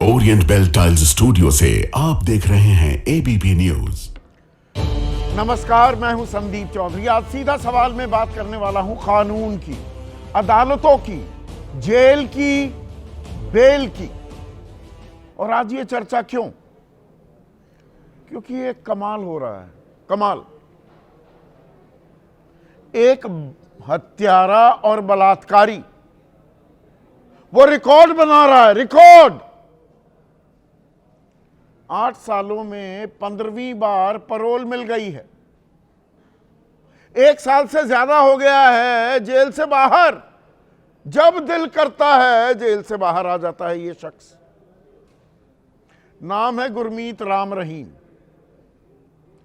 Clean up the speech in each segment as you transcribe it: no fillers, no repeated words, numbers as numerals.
Orient bell tiles studio से आप देख रहे हैं एबीपी न्यूज। नमस्कार, मैं हूं संदीप चौधरी। आज सीधा सवाल में बात करने वाला हूं कानून की, अदालतों की, जेल की, बेल की। और आज ये चर्चा क्यों? क्योंकि एक कमाल हो रहा है। कमाल, एक हत्यारा और बलात्कारी वो रिकॉर्ड बना रहा है। रिकॉर्ड 8 सालों में 15वीं बार पैरोल मिल गई है। 1 साल से ज्यादा हो गया है जेल से बाहर। जब दिल करता है जेल से बाहर आ जाता है ये शख्स। नाम है गुरमीत राम रहीम।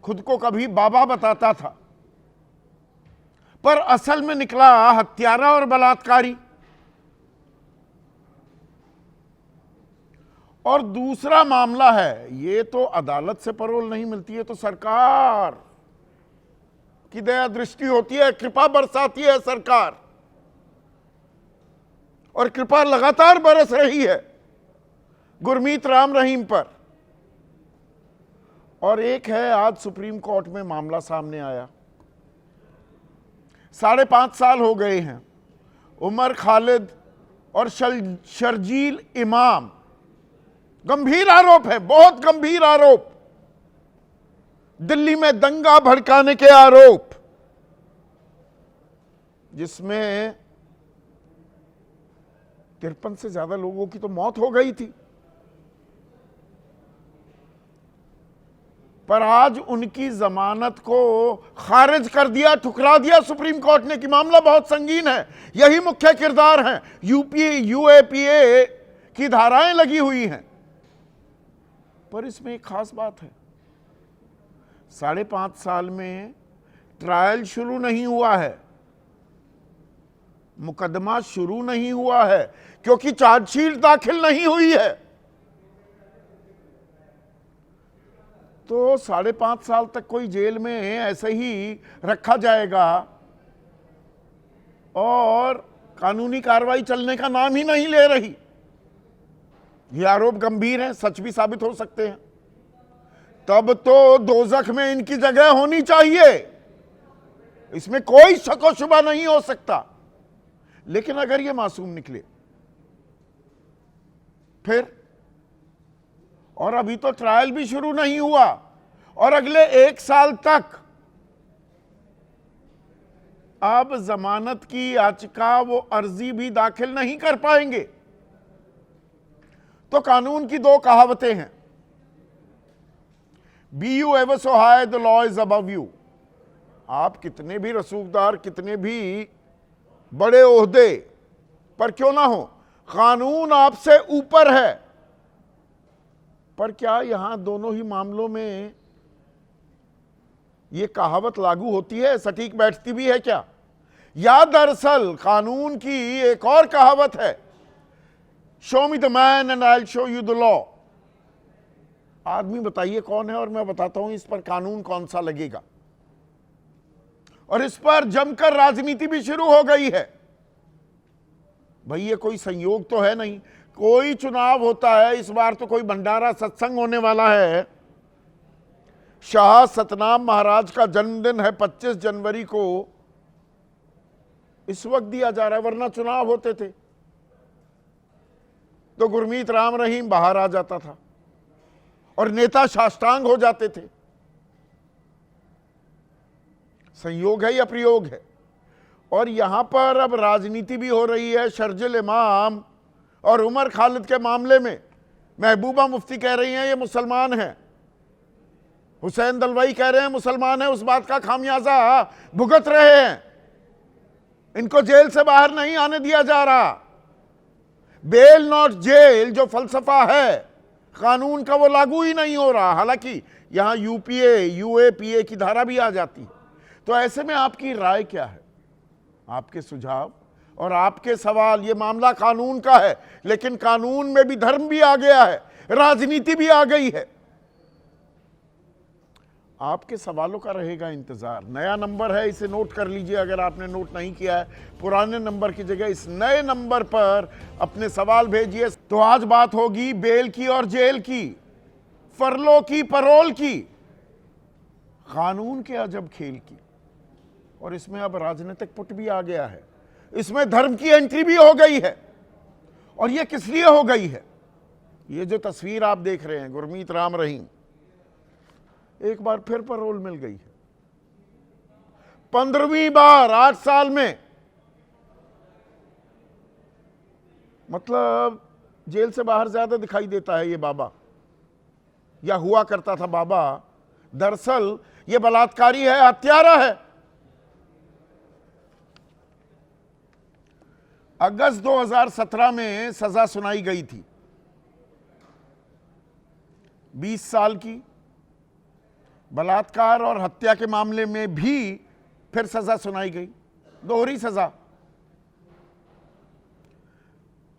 खुद को कभी बाबा बताता था, पर असल में निकला हत्यारा और बलात्कारी। और दूसरा मामला है, ये तो अदालत से पैरोल नहीं मिलती है, तो सरकार की दया दृष्टि होती है, कृपा बरसाती है सरकार, और कृपा लगातार बरस रही है गुरमीत राम रहीम पर। और एक है, आज सुप्रीम कोर्ट में मामला सामने आया। 5.5 साल हो गए हैं उमर खालिद और शर्जील इमाम। गंभीर आरोप है, बहुत गंभीर आरोप। दिल्ली में दंगा भड़काने के आरोप, जिसमें 53 से ज्यादा लोगों की तो मौत हो गई थी। पर आज उनकी जमानत को खारिज कर दिया, ठुकरा दिया सुप्रीम कोर्ट ने कि मामला बहुत संगीन है। यही मुख्य किरदार हैं, यूएपीए की धाराएं लगी हुई हैं। पर इसमें एक खास बात है, 5.5 साल में ट्रायल शुरू नहीं हुआ है, मुकदमा शुरू नहीं हुआ है, क्योंकि चार्जशीट दाखिल नहीं हुई है। तो 5.5 साल तक कोई जेल में ऐसे ही रखा जाएगा और कानूनी कार्रवाई चलने का नाम ही नहीं ले रही। ये आरोप गंभीर हैं, सच भी साबित हो सकते हैं। तब तो दोजख में इनकी जगह होनी चाहिए, इसमें कोई शक व शुबा नहीं हो सकता। लेकिन अगर ये मासूम निकले फिर, और अभी तो ट्रायल भी शुरू नहीं हुआ, और अगले 1 साल तक अब जमानत की याचिका वो अर्जी भी दाखिल नहीं कर पाएंगे। तो कानून की 2 कहावतें हैं, be you ever so high the law is above you. आप कितने भी रसूखदार, कितने भी बड़े ओहदे पर क्यों ना हो, कानून आपसे ऊपर है। पर क्या यहां दोनों ही मामलों में यह कहावत लागू होती है, सटीक बैठती भी है क्या? या दरअसल कानून की एक और कहावत है, show me the man and I will show you the law. आदमी बताइए कौन है और मैं बताता हूं इस पर कानून कौन सा लगेगा। और इस पर जमकर राजनीति भी शुरू हो गई है। भाई ये कोई संयोग तो है नहीं, कोई चुनाव होता है, इस बार तो कोई भंडारा सत्संग होने वाला है। शाह सतनाम महाराज का जन्मदिन है 25 जनवरी को, इस वक्त दिया जा रहा है, वरना चुनाव होते थे तो गुरमीत राम रहीम बाहर आ जाता था और नेता साष्टांग हो जाते थे। संयोग है या प्रयोग है? और यहां पर अब राजनीति भी हो रही है। शर्जील इमाम और उमर खालिद के मामले में महबूबा मुफ्ती कह रही हैं ये मुसलमान हैं, हुसैन दलवाई कह रहे हैं मुसलमान हैं, उस बात का खामियाजा भुगत रहे हैं। इनको जेल से बाहर नहीं आने दिया जा रहा। बेल नॉट जेल जो फलसफा है कानून का, वो लागू ही नहीं हो रहा। हालांकि यहां यूएपीए की धारा भी आ जाती है। तो ऐसे में आपकी राय क्या है, आपके सुझाव और आपके सवाल? ये मामला कानून का है, लेकिन कानून में भी धर्म भी आ गया है, राजनीति भी आ गई है। आपके सवालों का रहेगा इंतजार। नया नंबर है, इसे नोट कर लीजिए अगर आपने नोट नहीं किया है। पुराने नंबर की जगह इस नए नंबर पर अपने सवाल भेजिए। तो आज बात होगी बेल की और जेल की, फरलो की, परोल की, कानून के अजब खेल की। और इसमें अब राजनीतिक पुट भी आ गया है, इसमें धर्म की एंट्री भी हो गई है। और यह किस लिए हो गई है? ये जो तस्वीर आप देख रहे हैं, गुरमीत राम रहीम, एक बार फिर पैरोल मिल गई है, 15वीं बार 8 साल में। मतलब जेल से बाहर ज्यादा दिखाई देता है ये बाबा, या हुआ करता था बाबा। दरअसल ये बलात्कारी है, हत्यारा है। अगस्त 2017 में सजा सुनाई गई थी 20 साल की। बलात्कार और हत्या के मामले में भी फिर सजा सुनाई गई, दोहरी सजा।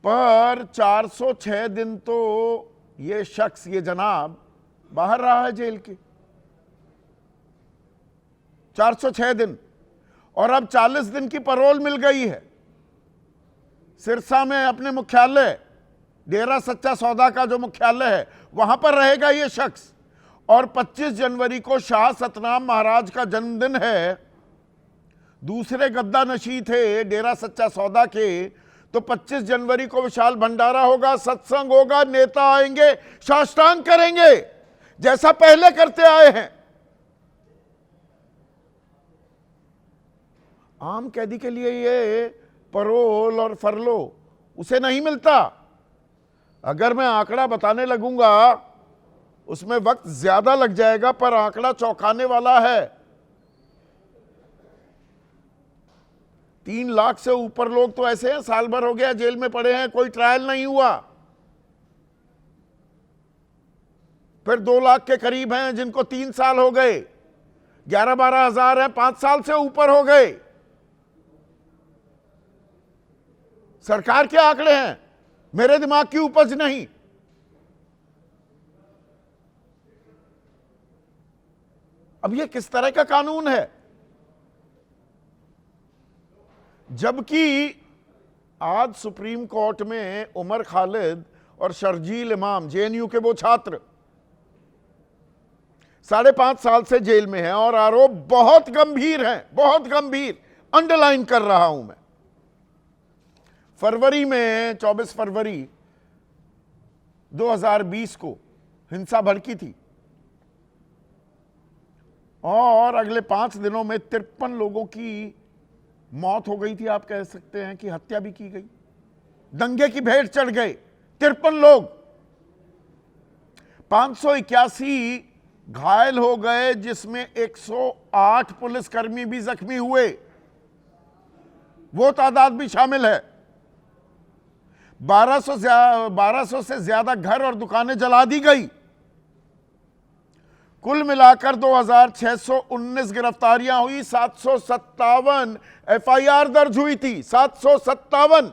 पर 406 दिन तो ये शख्स, ये जनाब बाहर रहा है जेल के, 406 दिन। और अब 40 दिन की पैरोल मिल गई है। सिरसा में अपने मुख्यालय, डेरा सच्चा सौदा का जो मुख्यालय है, वहां पर रहेगा ये शख्स। और 25 जनवरी को शाह सतनाम महाराज का जन्मदिन है। दूसरे गद्दा नशी थे डेरा सच्चा सौदा के, तो 25 जनवरी को विशाल भंडारा होगा, सत्संग होगा, नेता आएंगे, साष्टांग करेंगे जैसा पहले करते आए हैं। आम कैदी के लिए ये परोल और फरलो उसे नहीं मिलता। अगर मैं आंकड़ा बताने लगूंगा उसमें वक्त ज्यादा लग जाएगा, पर आंकड़ा चौंकाने वाला है। 3 लाख से ऊपर लोग तो ऐसे हैं, साल भर हो गया जेल में पड़े हैं, कोई ट्रायल नहीं हुआ। फिर 2 लाख के करीब हैं जिनको 3 साल हो गए, 11-12 हजार हैं 5 साल से ऊपर हो गए। सरकार के आंकड़े हैं, मेरे दिमाग की उपज नहीं। अब यह किस तरह का कानून है? जबकि आज सुप्रीम कोर्ट में उमर खालिद और शर्जील इमाम, जेएनयू के वो छात्र, 5.5 साल से जेल में हैं और आरोप बहुत गंभीर हैं, बहुत गंभीर। अंडरलाइन कर रहा हूं मैं। फरवरी में 24 फरवरी 2020 को हिंसा भड़की थी और अगले 5 दिनों में 53 लोगों की मौत हो गई थी। आप कह सकते हैं कि हत्या भी की गई, दंगे की भेंट चढ़ गए 53 लोग, 581 घायल हो गए, जिसमें 108 पुलिसकर्मी भी जख्मी हुए, वो तादाद भी शामिल है। 1200 से ज्यादा घर और दुकानें जला दी गई। कुल मिलाकर 2619 गिरफ्तारियां हुई, 757 एफआईआर दर्ज हुई थी, 757।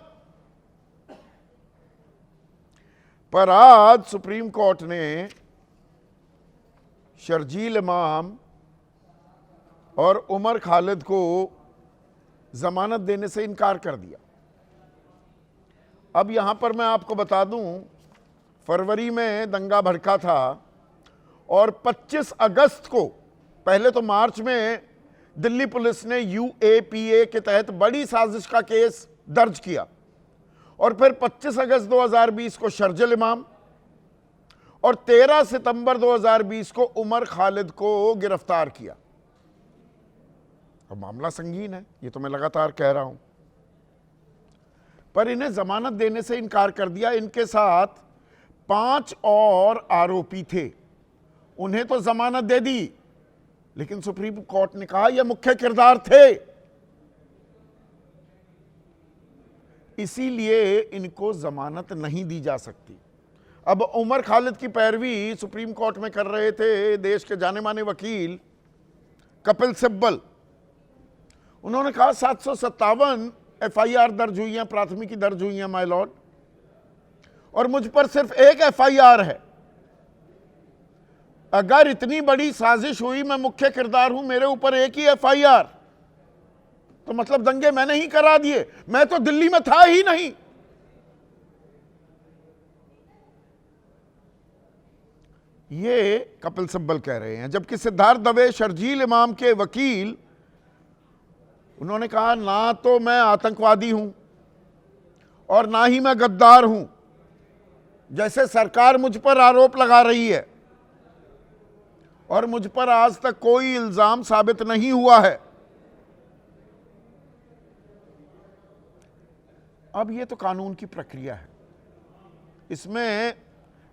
पर आज सुप्रीम कोर्ट ने शर्जील इमाम और उमर खालिद को जमानत देने से इनकार कर दिया। अब यहां पर मैं आपको बता दूं, फरवरी में दंगा भड़का था और 25 अगस्त को, पहले तो मार्च में दिल्ली पुलिस ने यूएपीए के तहत बड़ी साजिश का केस दर्ज किया और फिर 25 अगस्त 2020 को शर्जील इमाम और 13 सितंबर 2020 को उमर खालिद को गिरफ्तार किया। अब मामला संगीन है, ये तो मैं लगातार कह रहा हूं, पर इन्हें जमानत देने से इनकार कर दिया। इनके साथ 5 और आरोपी थे, उन्हें तो जमानत दे दी, लेकिन सुप्रीम कोर्ट ने कहा यह मुख्य किरदार थे, इसीलिए इनको जमानत नहीं दी जा सकती। अब उमर खालिद की पैरवी सुप्रीम कोर्ट में कर रहे थे देश के जाने माने वकील कपिल सिब्बल। उन्होंने कहा 757 एफआईआर दर्ज हुई हैं, प्राथमिकी दर्ज हुई हैं माय लॉर्ड, और मुझ पर सिर्फ एक एफआईआर है। अगर इतनी बड़ी साजिश हुई, मैं मुख्य किरदार हूं, मेरे ऊपर एक ही एफआईआर, तो मतलब दंगे मैंने ही करा दिए, मैं तो दिल्ली में था ही नहीं। ये कपिल सिब्बल कह रहे हैं। जबकि सिद्धार्थ दवे, शर्जील इमाम के वकील, उन्होंने कहा ना तो मैं आतंकवादी हूं और ना ही मैं गद्दार हूं, जैसे सरकार मुझ पर आरोप लगा रही है, और मुझ पर आज तक कोई इल्जाम साबित नहीं हुआ है। अब ये तो कानून की प्रक्रिया है, इसमें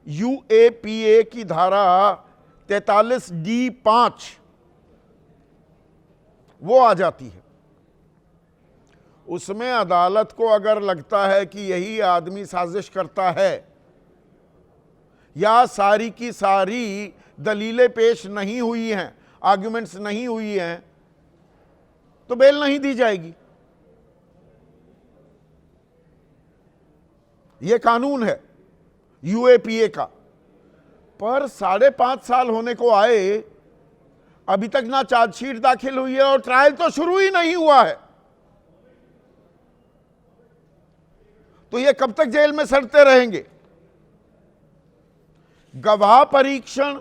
यूएपीए की धारा 43D5 वो आ जाती है। उसमें अदालत को अगर लगता है कि यही आदमी साजिश करता है या सारी की सारी दलीलें पेश नहीं हुई हैं, आर्गुमेंट्स नहीं हुई हैं, तो बेल नहीं दी जाएगी। यह कानून है यूएपीए का। पर 5.5 साल होने को आए, अभी तक ना चार्जशीट दाखिल हुई है और ट्रायल तो शुरू ही नहीं हुआ है, तो ये कब तक जेल में सड़ते रहेंगे? गवाह परीक्षण,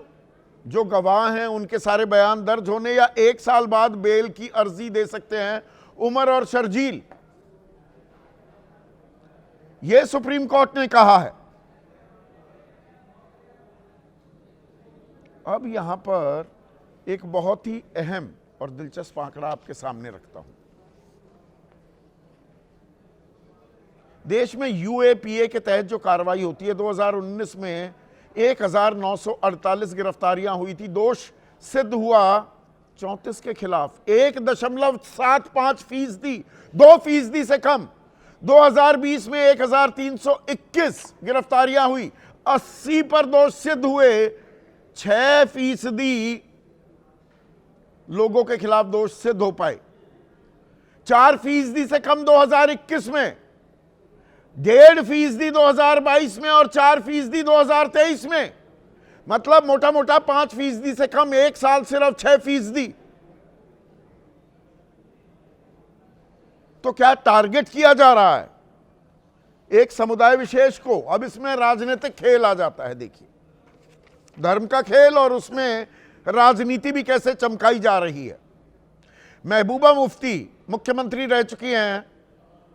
जो गवाह हैं उनके सारे बयान दर्ज होने या 1 साल बाद बेल की अर्जी दे सकते हैं उमर और शर्जील, यह सुप्रीम कोर्ट ने कहा है। अब यहां पर एक बहुत ही अहम और दिलचस्प आंकड़ा आपके सामने रखता हूं। देश में यूएपीए के तहत जो कार्रवाई होती है, 2019 में 1948 गिरफ्तारियां हुई थी, दोष सिद्ध हुआ 34 के खिलाफ, 1.75%, 2% से कम। 2020 में 1321 गिरफ्तारियां हुई, 80 पर दोष सिद्ध हुए, 6% लोगों के खिलाफ दोष सिद्ध हो पाए। 4% से कम 2021 में, 1.5% 2022 में और 4% 2023 में। मतलब मोटा मोटा 5% से कम, 1 साल सिर्फ 6%। तो क्या टारगेट किया जा रहा है एक समुदाय विशेष को? अब इसमें राजनीतिक खेल आ जाता है। देखिए, धर्म का खेल और उसमें राजनीति भी कैसे चमकाई जा रही है। महबूबा मुफ्ती मुख्यमंत्री रह चुकी हैं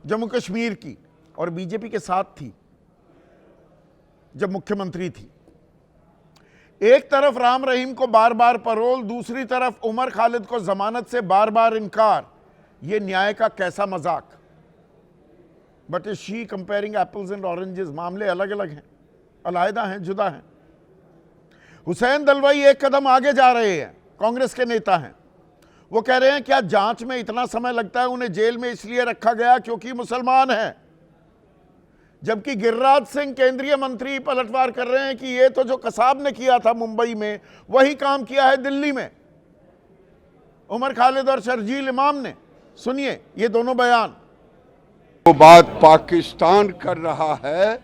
जम्मू कश्मीर की, और बीजेपी के साथ थी जब मुख्यमंत्री थी। एक तरफ राम रहीम को बार बार परोल, दूसरी तरफ उमर खालिद को जमानत से बार बार इनकार। यह न्याय का कैसा मजाक? But is she comparing apples and oranges? मामले अलग अलग हैं, अलहदा हैं, जुदा हैं। हुसैन दलवाई एक कदम आगे जा रहे हैं, कांग्रेस के नेता हैं। वो कह रहे हैं क्या जांच में इतना समय लगता है? उन्हें जेल में इसलिए रखा गया क्योंकि मुसलमान हैं। जबकि गिरिराज सिंह केंद्रीय मंत्री पलटवार कर रहे हैं कि ये तो जो कसाब ने किया था मुंबई में, वही काम किया है दिल्ली में उमर खालिद और शर्जील इमाम ने। सुनिए ये दोनों बयान। जो बात पाकिस्तान कर रहा है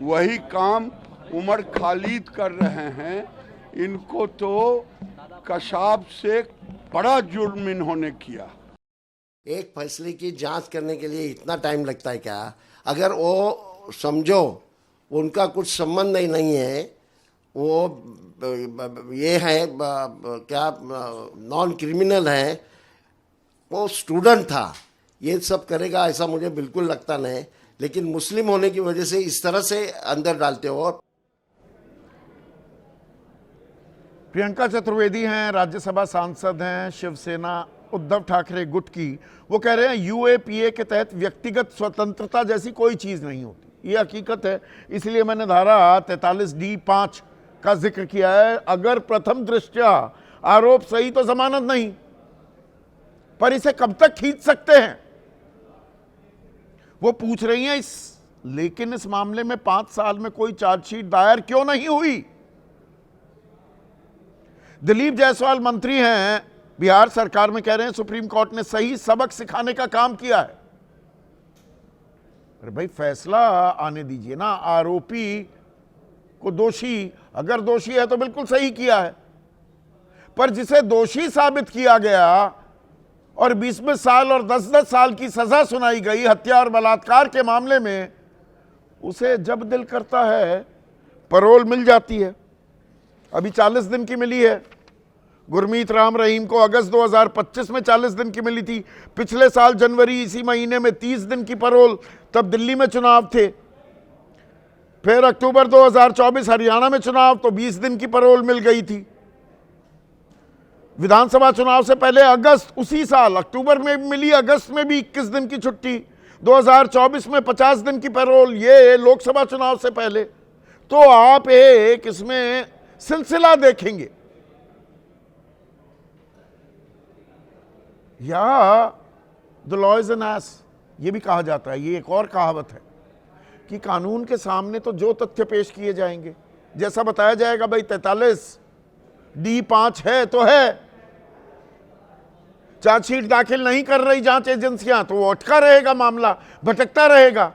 वही काम उमर खालिद कर रहे हैं। इनको तो कसाब से बड़ा जुर्म इन्होंने किया। एक फैसले की जांच करने के लिए इतना टाइम लगता है क्या? अगर वो समझो उनका कुछ संबंध ही नहीं है, वो ये है क्या नॉन क्रिमिनल है, वो स्टूडेंट था, ये सब करेगा ऐसा मुझे बिल्कुल लगता नहीं। लेकिन मुस्लिम होने की वजह से इस तरह से अंदर डालते हो। प्रियंका चतुर्वेदी हैं, राज्यसभा सांसद हैं, शिवसेना उद्धव ठाकरे गुट की। वो कह रहे हैं यूएपीए के तहत व्यक्तिगत स्वतंत्रता जैसी कोई चीज नहीं होती। ये हकीकत है, इसलिए मैंने धारा 43D5 का जिक्र किया है। अगर प्रथम दृष्टया आरोप सही तो जमानत नहीं, पर इसे कब तक खींच सकते हैं वो पूछ रही हैं। लेकिन इस मामले में 5 साल में कोई चार्जशीट दायर क्यों नहीं हुई? दिलीप जायसवाल मंत्री हैं बिहार सरकार में, कह रहे हैं सुप्रीम कोर्ट ने सही सबक सिखाने का काम किया है। अरे भाई फैसला आने दीजिए ना। आरोपी को दोषी, अगर दोषी है तो बिल्कुल सही किया है, पर जिसे दोषी साबित किया गया और 20-20 साल और 10-10 साल की सजा सुनाई गई हत्या और बलात्कार के मामले में, उसे जब दिल करता है पैरोल मिल जाती है। अभी 40 दिन की मिली है। गुरमीत राम रहीम को अगस्त 2025 में 40 दिन की मिली थी। पिछले साल जनवरी इसी महीने में 30 दिन की पैरोल, तब दिल्ली में चुनाव थे। फिर अक्टूबर 2024 हरियाणा में चुनाव, तो 20 दिन की पैरोल मिल गई थी। विधानसभा चुनाव से पहले अगस्त उसी साल अक्टूबर में मिली, अगस्त में भी 21 दिन की छुट्टी, 2024 में 50 दिन की पैरोल, ये लोकसभा चुनाव से पहले। तो आप एक इसमें सिलसिला देखेंगे, या the law is an S, ये भी कहा जाता है। ये एक और कहावत है कि कानून के सामने तो जो तथ्य पेश किए जाएंगे, जैसा बताया जाएगा, भाई 43D5 है तो है। चार्जशीट दाखिल नहीं कर रही जांच एजेंसियां, तो वो अटका रहेगा, मामला भटकता रहेगा।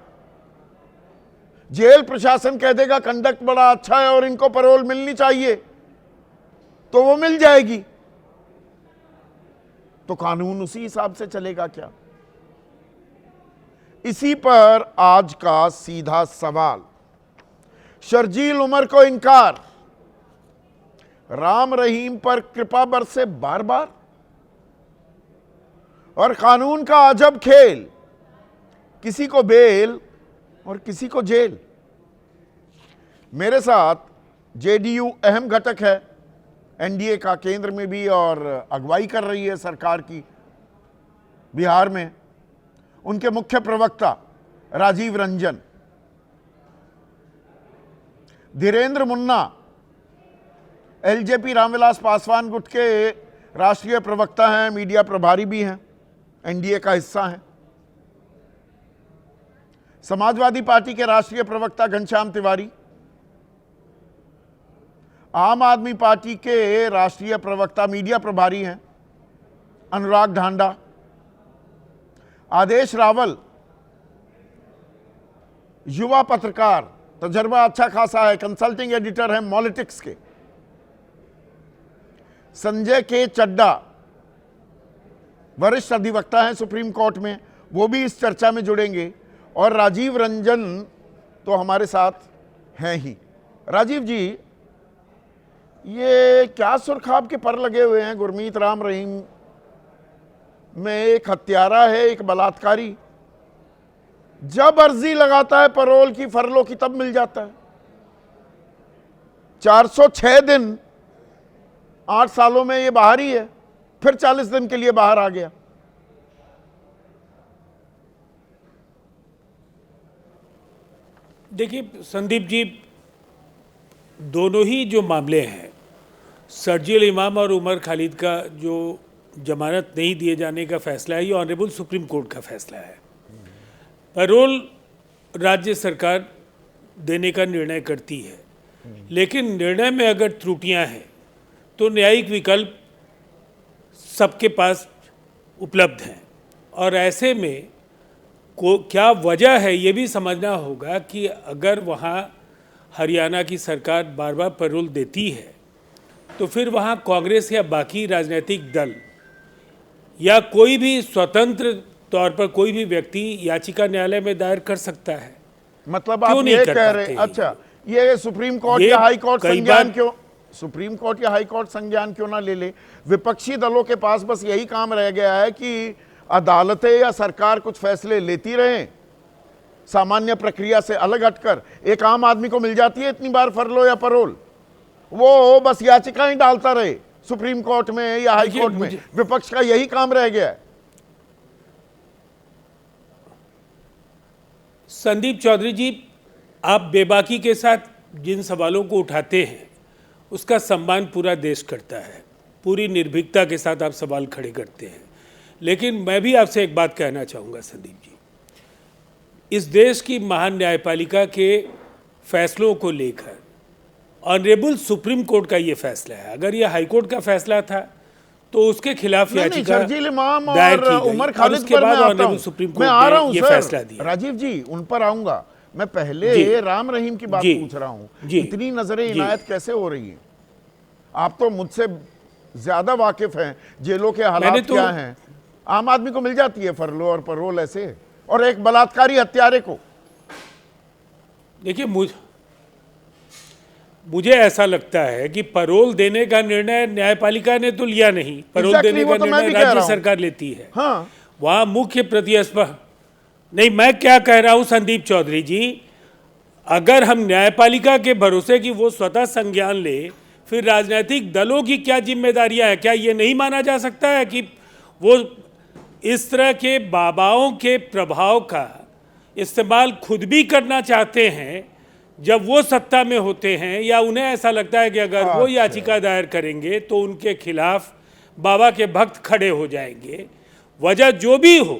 जेल प्रशासन कह देगा कंडक्ट बड़ा अच्छा है और इनको पैरोल मिलनी चाहिए, तो वो मिल जाएगी। तो कानून उसी हिसाब से चलेगा क्या? इसी पर आज का सीधा सवाल। शर्जील उमर को इनकार, राम रहीम पर कृपा बरसे बार बार, और कानून का अजब खेल, किसी को बेल और किसी को जेल। मेरे साथ जेडीयू अहम घटक है एनडीए का, केंद्र में भी, और अगुवाई कर रही है सरकार की बिहार में। उनके मुख्य प्रवक्ता राजीव रंजन, धीरेन्द्र मुन्ना एलजेपी रामविलास पासवान गुट के राष्ट्रीय प्रवक्ता हैं, मीडिया प्रभारी भी हैं, एनडीए का हिस्सा हैं। समाजवादी पार्टी के राष्ट्रीय प्रवक्ता घनश्याम तिवारी, आम आदमी पार्टी के राष्ट्रीय प्रवक्ता मीडिया प्रभारी हैं अनुराग ढांडा, आदेश रावल युवा पत्रकार, तजर्बा अच्छा खासा है, कंसल्टिंग एडिटर है मॉलिटिक्स के, संजय के चड्डा वरिष्ठ अधिवक्ता हैं सुप्रीम कोर्ट में, वो भी इस चर्चा में जुड़ेंगे, और राजीव रंजन तो हमारे साथ हैं ही। राजीव जी, ये क्या सुरखाब के पर लगे हुए हैं? गुरमीत राम रहीम में एक हत्यारा है, एक बलात्कारी, जब अर्जी लगाता है पैरोल की, फरलो की, तब मिल जाता है। 406 दिन 8 सालों में ये बाहर ही है, फिर 40 दिन के लिए बाहर आ गया। देखिए संदीप जी, दोनों ही जो मामले हैं, शर्जील इमाम और उमर खालिद का जो जमानत नहीं दिए जाने का फैसला है, ये ऑनरेबल सुप्रीम कोर्ट का फैसला है। पैरोल राज्य सरकार देने का निर्णय करती है, लेकिन निर्णय में अगर त्रुटियां हैं तो न्यायिक विकल्प सबके पास उपलब्ध हैं, और ऐसे में क्या वजह है ये भी समझना होगा कि अगर वहाँ हरियाणा की सरकार बार बार पैरोल देती है, तो फिर वहाँ कांग्रेस या बाकी राजनीतिक दल या कोई भी स्वतंत्र तौर पर कोई भी व्यक्ति याचिका न्यायालय में दायर कर सकता है। मतलब आप ये कह रहे, अच्छा, ये सुप्रीम कोर्ट या हाई कोर्ट संज्ञान क्यों, सुप्रीम कोर्ट या हाई कोर्ट संज्ञान क्यों ना ले ले? विपक्षी दलों के पास बस यही काम रह गया है कि अदालतें या सरकार कुछ फैसले लेती रहें, सामान्य प्रक्रिया से अलग हटकर। एक आम आदमी को मिल जाती है इतनी बार फरलो या पैरोल, वो बस याचिकाएं डालता रहे सुप्रीम कोर्ट में या हाई कोर्ट में। विपक्ष का यही काम रह गया है। संदीप चौधरी जी, आप बेबाकी के साथ जिन सवालों को उठाते हैं उसका सम्मान पूरा देश करता है, पूरी निर्भीकता के साथ आप सवाल खड़े करते हैं। लेकिन मैं भी आपसे एक बात कहना चाहूँगा संदीप जी, इस देश की महान न्यायपालिका के फैसलों को लेकर ऑनरेबल सुप्रीम कोर्ट का ये फैसला है। अगर ये हाई कोर्ट का फैसला था तो उसके खिलाफ याचिका दायर की गई, उमर खालिद उसके बाद ऑनरेबल सुप्रीम कोर्ट ने ये फैसला दिया। राजीव जी, उन पर आऊंगा। मैं पहले राम रहीम की बात पूछ रहा हूं। इतनी नजरें इनायत कैसे हो रही हैं? आप तो मुझसे ज्यादा वाकिफ हैं जेलों के हालात क्या हैं। आम आदमी को मिल जाती है फरलो और परोल ऐसे, और एक बलात्कारी हत्यारे को। देखिए, मुझे ऐसा लगता है कि परोल देने का निर्णय न्यायपालिका ने तो लिया नहीं, परोल देने का निर्णय राज्य सरकार लेती है। हाँ, वहां मुख्य प्रतिस्पर्धा नहीं, मैं क्या कह रहा हूं संदीप चौधरी जी, अगर हम न्यायपालिका के भरोसे कि वो स्वतः संज्ञान ले, फिर राजनीतिक दलों की क्या जिम्मेदारियां हैं? क्या ये नहीं माना जा सकता है कि वो इस तरह के बाबाओं के प्रभाव का इस्तेमाल खुद भी करना चाहते हैं जब वो सत्ता में होते हैं, या उन्हें ऐसा लगता है कि अगर वो याचिका दायर करेंगे तो उनके खिलाफ बाबा के भक्त खड़े हो जाएंगे? वजह जो भी हो,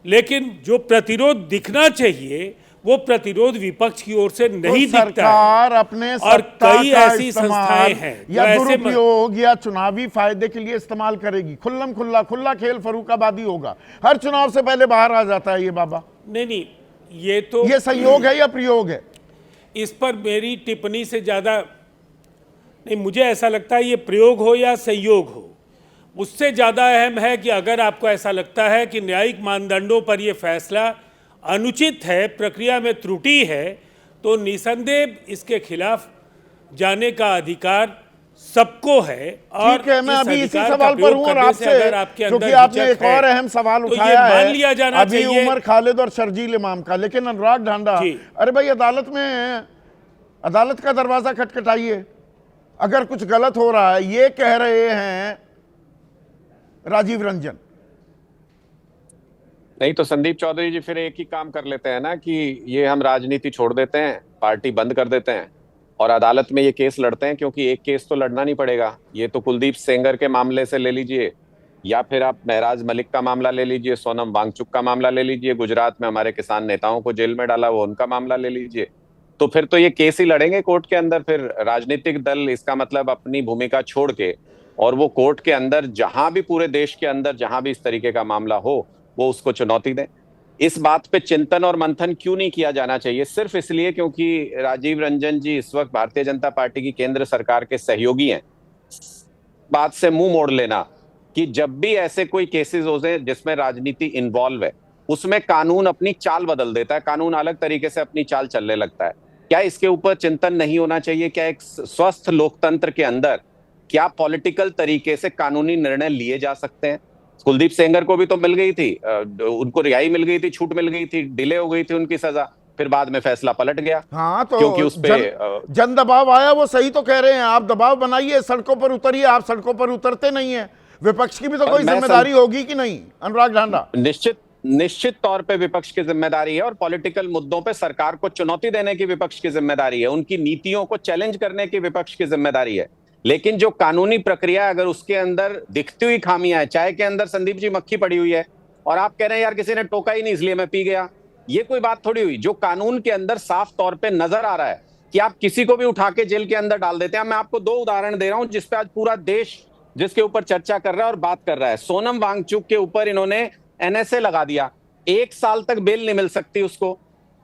लेकिन जो प्रतिरोध दिखना चाहिए वो प्रतिरोध विपक्ष की ओर से नहीं दिखता है। सरकार अपने और कई ऐसी संस्थाएं हैं या दुरुपयोग या चुनावी फायदे के लिए इस्तेमाल करेगी। खुला खेल फरूखाबादी होगा, हर चुनाव से पहले बाहर आ जाता है ये बाबा। नहीं, ये संयोग है या प्रयोग है? इस पर मेरी टिप्पणी से ज्यादा नहीं, मुझे ऐसा लगता है ये प्रयोग हो या संयोग हो, उससे ज्यादा अहम है कि अगर आपको ऐसा लगता है कि न्यायिक मानदंडों पर यह फैसला अनुचित है, प्रक्रिया में त्रुटि है, तो निसंदेह इसके खिलाफ जाने का अधिकार सबको है। और ठीक है, मैं अभी इसी सवाल पर हूं और आपसे, क्योंकि आपने एक और अहम सवाल उठाया है, मान लिया जाना अभी चाहिए उमर खालिद और शर्जील इमाम का। लेकिन अनुराग ढांडा, अरे भाई अदालत का दरवाजा खटखटाइए, अगर कुछ गलत हो रहा है, ये कह रहे हैं राजीव रंजन। नहीं तो संदीप चौधरी जी फिर एक ही काम कर लेते हैं ना कि ये हम राजनीति छोड़ देते हैं, पार्टी बंद कर देते हैं और अदालत में ये केस लड़ते हैं, क्योंकि एक केस तो लड़ना नहीं पड़ेगा। ये तो कुलदीप सेंगर के मामले से ले लीजिए, या फिर आप महराज मलिक का मामला ले लीजिए, सोनम वांगचुक का मामला ले लीजिए, गुजरात में हमारे किसान नेताओं को जेल में डाला वो उनका मामला ले लीजिए, तो फिर तो ये केस ही लड़ेंगे कोर्ट के अंदर। फिर राजनीतिक दल इसका मतलब अपनी भूमिका छोड़ के और वो कोर्ट के अंदर जहां भी पूरे देश के अंदर जहां भी इस तरीके का मामला हो वो उसको चुनौती दें। इस बात पे चिंतन और मंथन क्यों नहीं किया जाना चाहिए? सिर्फ इसलिए क्योंकि राजीव रंजन जी इस वक्त भारतीय जनता पार्टी की केंद्र सरकार के सहयोगी हैं। बात से मुंह मोड़ लेना कि जब भी ऐसे कोई केसेस होते जिसमें राजनीति इन्वॉल्व है, उसमें कानून अपनी चाल बदल देता है, कानून अलग तरीके से अपनी चाल चलने लगता है। क्या इसके ऊपर चिंतन नहीं होना चाहिए? क्या एक स्वस्थ लोकतंत्र के अंदर क्या पॉलिटिकल तरीके से कानूनी निर्णय लिए जा सकते हैं? कुलदीप सेंगर को भी तो मिल गई थी, उनको रिहाई मिल गई थी, छूट मिल गई थी, डिले हो गई थी उनकी सजा, फिर बाद में फैसला पलट गया। हाँ, तो क्योंकि उस पे जन दबाव आया। वो सही तो कह रहे हैं, आप दबाव बनाइए, सड़कों पर उतरिए, आप सड़कों पर उतरते नहीं है। विपक्ष की भी तो कोई जिम्मेदारी होगी कि नहीं अनुराग ढांडा? निश्चित तौर पे विपक्ष की जिम्मेदारी है, और पॉलिटिकल मुद्दों पे सरकार को चुनौती देने की विपक्ष की जिम्मेदारी है, उनकी नीतियों को चैलेंज करने की विपक्ष की जिम्मेदारी है। लेकिन जो कानूनी प्रक्रिया अगर उसके अंदर दिखती हुई खामियां है, चाय के अंदर संदीप जी मक्खी पड़ी हुई है और आप कह रहे हैं यार किसी ने टोका ही नहीं इसलिए मैं पी गया, ये कोई बात थोड़ी हुई। जो कानून के अंदर साफ तौर पे नजर आ रहा है कि आप किसी को भी उठा के जेल के अंदर डाल देते हैं। मैं आपको 2 उदाहरण दे रहा हूं जिसपे आज पूरा देश जिसके ऊपर चर्चा कर रहा है और बात कर रहा है। सोनम वांगचुक के ऊपर इन्होंने NSA लगा दिया, 1 साल तक बेल नहीं मिल सकती उसको,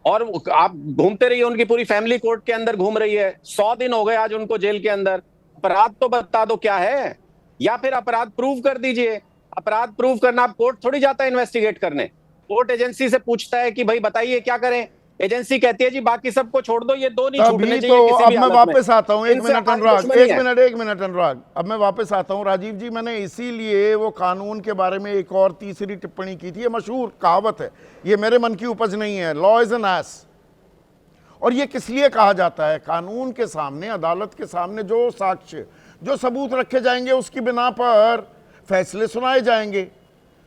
और आप घूमते रहिए, उनकी पूरी फैमिली कोर्ट के अंदर घूम रही है। 100 दिन हो गए आज उनको जेल के अंदर। अपराध तो बता दो क्या है, या फिर अपराध प्रूव कर दीजिए। अपराध प्रूव करना, आप कोर्ट थोड़ी जाता है इन्वेस्टिगेट करने, कोर्ट एजेंसी से पूछता है कि भाई बताइए क्या करें, एजेंसी कहती है जी बाकी सबको छोड़ दो, ये 2 नहीं छूटने चाहिए। तो अब मैं वापस आता हूं, एक मिनट अनुराग, अब मैं वापस आता हूं। राजीव जी, मैंने इसीलिए वो कानून के बारे में एक और तीसरी टिप्पणी की थी। ये मशहूर कहावत है, ये मेरे मन की उपज नहीं है, लॉ इज एन एस। और ये किस लिए कहा जाता है? कानून के सामने, अदालत के सामने जो साक्ष्य, जो सबूत रखे जाएंगे उसकी बिना पर फैसले सुनाए जाएंगे।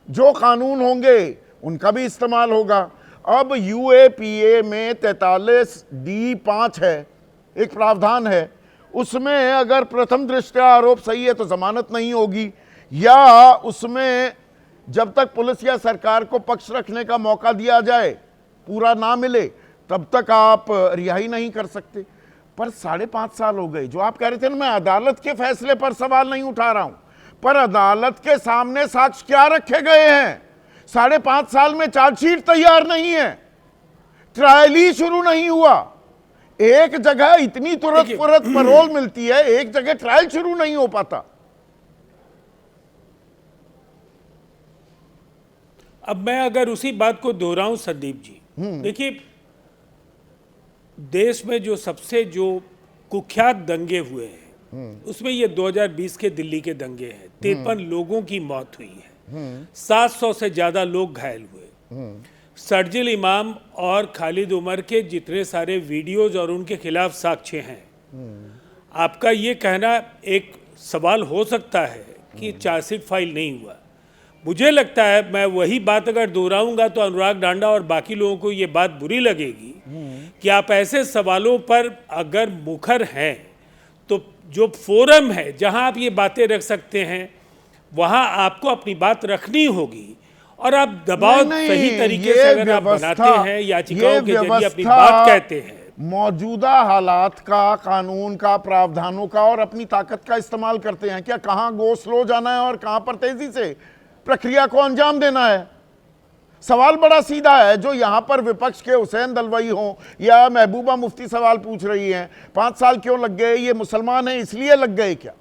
जो कानून होंगे उनका भी इस्तेमाल होगा। अब UAPA में 43D5 है, एक प्रावधान है, उसमें अगर प्रथम दृष्टया आरोप सही है तो जमानत नहीं होगी, या उसमें जब तक पुलिस या सरकार को पक्ष रखने का मौका दिया जाए, पूरा ना मिले, तब तक आप रिहाई नहीं कर सकते। पर 5.5 साल हो गए। जो आप कह रहे थे ना, मैं अदालत के फैसले पर सवाल नहीं उठा रहा हूं, पर अदालत के सामने साक्ष्य क्या रखे गए हैं? 5.5 साल में चार्जशीट तैयार नहीं है, ट्रायल ही शुरू नहीं हुआ। एक जगह इतनी तुरंत परोल मिलती है, एक जगह ट्रायल शुरू नहीं हो पाता। अब मैं अगर उसी बात को दोहराऊं संदीप जी, देखिए देश में जो सबसे जो कुख्यात दंगे हुए हैं उसमें ये 2020 के दिल्ली के दंगे हैं। 53 लोगों की मौत हुई है, 700 से ज्यादा लोग घायल हुए। शर्जिल इमाम और खालिद उमर के जितने सारे वीडियोज और उनके खिलाफ साक्ष्य हैं, आपका ये कहना एक सवाल हो सकता है कि चार्जशीट फाइल नहीं हुआ। मुझे लगता है मैं वही बात अगर दोहराऊंगा तो अनुराग ढांडा और बाकी लोगों को ये बात बुरी लगेगी कि आप ऐसे सवालों पर अगर मुखर हैं तो जो फोरम है जहां आप ये बातें रख सकते हैं वहां आपको अपनी बात रखनी होगी। और आप दबाव सही तरीके से अगर आप बनाते हैं, याचिकाओं के जरिए अपनी बात कहते हैं, मौजूदा हालात का, कानून का, प्रावधानों का और अपनी ताकत का इस्तेमाल करते हैं। क्या कहां गो स्लो जाना है और कहां पर तेजी से प्रक्रिया को अंजाम देना है? सवाल बड़ा सीधा है। जो यहां पर विपक्ष के हुसैन दलवाई हों या महबूबा मुफ्ती सवाल पूछ रही हैं, 5 साल क्यों लग गए, ये मुसलमान हैं इसलिए लग गए क्या?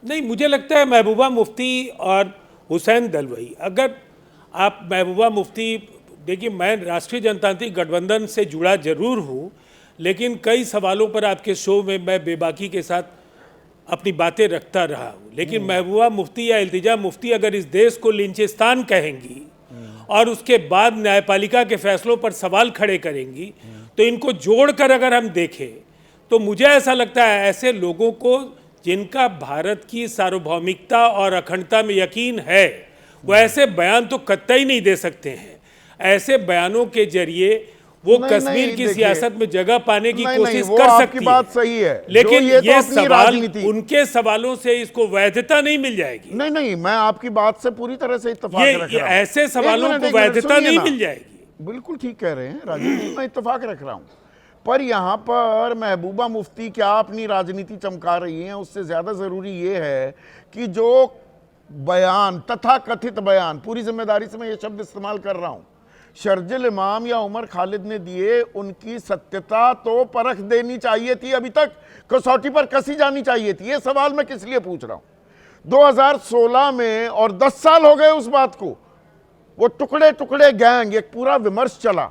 नहीं, मुझे लगता है महबूबा मुफ्ती और हुसैन दलवाई, अगर आप महबूबा मुफ्ती, देखिए मैं राष्ट्रीय जनतांत्रिक गठबंधन से जुड़ा जरूर हूँ, लेकिन कई सवालों पर आपके शो में मैं बेबाकी के साथ अपनी बातें रखता रहा हूँ। लेकिन महबूबा मुफ्ती या इल्तिजा मुफ्ती अगर इस देश को लिंचिस्तान कहेंगी और उसके बाद न्यायपालिका के फैसलों पर सवाल खड़े करेंगी, तो इनको जोड़कर अगर हम देखें तो मुझे ऐसा लगता है ऐसे लोगों को जिनका भारत की सार्वभौमिकता और अखंडता में यकीन है, वो ऐसे बयान तो कतई नहीं दे सकते हैं। ऐसे बयानों के जरिए वो कश्मीर की सियासत में जगह पाने की कोशिश कर सकती है। बात सही है, लेकिन ये ये तो सवाल उनके सवालों से इसको वैधता नहीं मिल जाएगी। नहीं, मैं आपकी बात से पूरी तरह से इत्तेफाक रख रहा हूं। ऐसे सवालों को वैधता नहीं मिल जाएगी। बिल्कुल ठीक कह रहे हैं राजीव जी, मैं इत्तेफाक रख रहा हूं। पर यहां पर महबूबा मुफ्ती क्या अपनी राजनीति चमका रही हैं, उससे ज्यादा जरूरी ये है कि जो बयान, तथाकथित बयान, पूरी जिम्मेदारी से मैं ये शब्द इस्तेमाल कर रहा हूं, शर्जिल इमाम या उमर खालिद ने दिए, उनकी सत्यता तो परख देनी चाहिए थी, अभी तक कसौटी पर कसी जानी चाहिए थी। ये सवाल मैं किस लिए पूछ रहा हूं? 2016 में, और 10 साल हो गए उस बात को, वो टुकड़े टुकड़े गैंग, एक पूरा विमर्श चला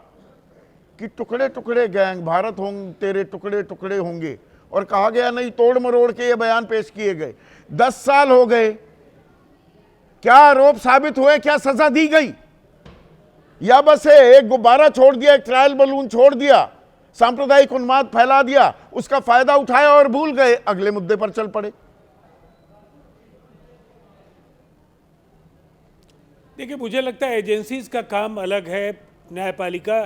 कि टुकड़े टुकड़े गैंग, भारत होंगे तेरे टुकड़े टुकड़े होंगे, और कहा गया नहीं, तोड़ मरोड़ के ये बयान पेश किए गए। 10 साल हो गए, क्या आरोप साबित हुए, क्या सजा दी गई, या बस एक गुब्बारा छोड़ दिया, एक ट्रायल बलून छोड़ दिया, सांप्रदायिक उन्माद फैला दिया, उसका फायदा उठाया और भूल गए, अगले मुद्दे पर चल पड़े? देखिए, मुझे लगता है एजेंसीज का काम अलग है, न्यायपालिका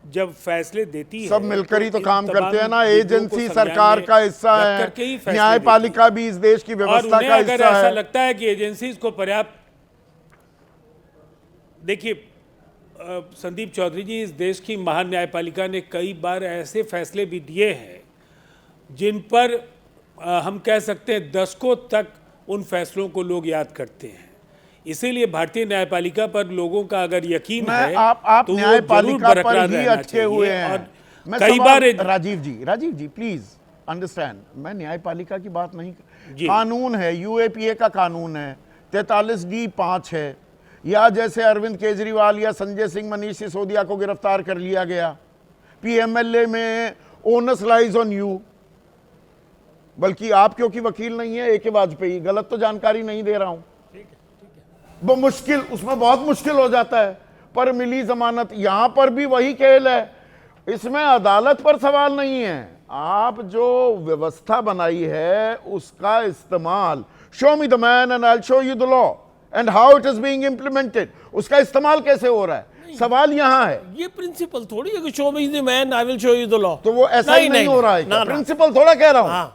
जब फैसले देती है सब मिलकर ही तो काम करते हैं ना। एजेंसी सरकार का हिस्सा है, न्यायपालिका भी इस देश की व्यवस्था का हिस्सा है। अगर ऐसा लगता है कि एजेंसीज को पर्याप्त, देखिए संदीप चौधरी जी, इस देश की महान न्यायपालिका ने कई बार ऐसे फैसले भी दिए हैं जिन पर हम कह सकते हैं दशकों तक उन फैसलों को लोग याद करते हैं। इसीलिए भारतीय न्यायपालिका पर लोगों का अगर यकीन है आप तो न्यायपालिका पर ही अटके हुए हैं। कई बार राजीव जी प्लीज अंडरस्टैंड, मैं न्यायपालिका की बात नहीं, कानून है, यूएपीए का कानून है, 43D(5) है, या जैसे अरविंद केजरीवाल या संजय सिंह, मनीष सिसोदिया को गिरफ्तार कर लिया गया, पीएमएलए में ओनस लाइज ऑन यू, बल्कि आप क्योंकि वकील नहीं है, AK वाजपेयी, गलत तो जानकारी नहीं दे रहा हूं, वो मुश्किल, उसमें बहुत मुश्किल हो जाता है, पर मिली जमानत। यहां पर भी वही खेल है, इसमें अदालत पर सवाल नहीं है, आप जो व्यवस्था बनाई है उसका इस्तेमाल, show me the man and I will show you the law and how it is being implemented, उसका इस्तेमाल कैसे हो रहा है, सवाल यहां है। ये प्रिंसिपल थोड़ी है कि show me the man I will show you the law, तो वो ऐसा ही नहीं हो रहा है, प्रिंसिपल थोड़ा कह रहा हूं। हाँ।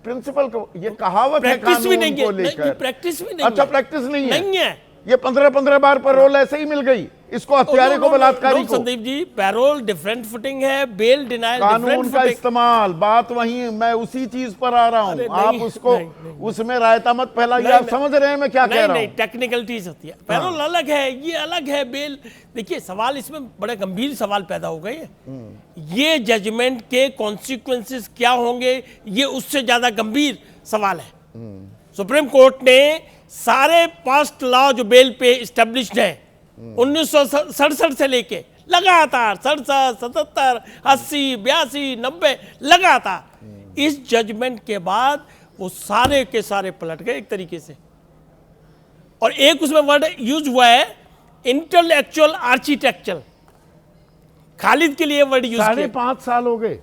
प्रिंसिपल को, ये कहावत है प्रैक्टिस भी नहीं को है, लेकर, प्रैक्टिस भी नहीं अच्छा है। प्रैक्टिस नहीं है ये 15 बार पैरोल ऐसे ही मिल गई, इसको हत्यारे को, बलात्कारी को। Sandeep ji, payroll different footing है, बेल डिनायल कानून का इस्तेमाल, बात वही, मैं उसी चीज पर आ रहा हूं, आप उसको उसमें रायता मत फैलाइए, आप समझ रहे हैं मैं क्या कह रहा हूं। टेक्निकलिटीज होती है, पैरोल अलग है, ये अलग है, बेल। देखिए सवाल इसमें बड़े गंभीर सवाल पैदा हो गए, ये जजमेंट के कॉन्सिक्वेंसेस क्या होंगे, ये उससे ज्यादा गंभीर सवाल है। सुप्रीम कोर्ट ने सारे पास्ट लॉ जो बेल पे स्टेब्लिश्ड है 1967 से लेके लगातार 67, 77, 80, 82, 90 लगातार, इस जजमेंट के बाद वो सारे के सारे पलट गए एक तरीके से। और एक उसमें वर्ड यूज हुआ है इंटेलेक्चुअल आर्किटेक्चर, खालिद के लिए वर्ड यूज किया। 5.5 साल हो गए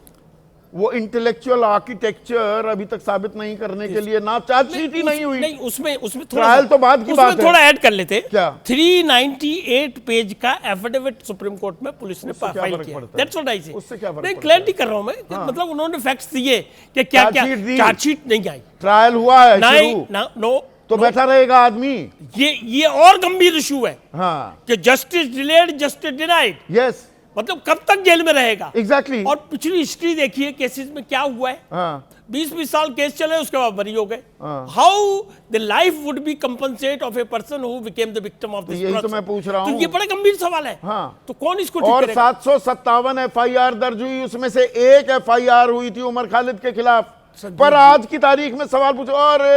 वो इंटेलेक्चुअल आर्किटेक्चर अभी तक साबित नहीं करने के लिए, ना चार्जशीट ही नहीं हुई। नहीं, उसमें थोड़ा ट्रायल तो बाद की बात है। थोड़ा ऐड कर लेते। क्या? 398 पेज का एफिडेविट सुप्रीम कोर्ट में पुलिस ने फाइल किया। दैट्स व्हाट आई से। उससे क्या फर्क नहीं, पड़ता क्लैरिटी कर रहा हूं मैं कि मतलब उन्होंने फैक्ट्स दिए कि क्या क्या चार्जशीट नहीं आई, ट्रायल हुआ है नहीं शुरू, नो तो बैठा रहेगा आदमी। ये और गंभीर इशू है हाँ, कि justice delayed justice denied, yes, मतलब कब तक जेल में रहेगा। एग्जैक्टली। और पिछली हिस्ट्री देखिए केसेस में क्या हुआ है। हाँ, 20 साल केस चले, उसके बाद बरी हो गए। How the life would be compensate of a person who became the victim of this. यही तो मैं पूछ रहा हूं। तो ये बड़ा गंभीर सवाल है। हाँ, तो कौन इसको ठीक और करेगा? 757 एफआईआर दर्ज हुई, उसमें से एक एफआईआर हुई थी उमर खालिद के खिलाफ। संदीप पर जी। आज की तारीख में सवाल पूछो और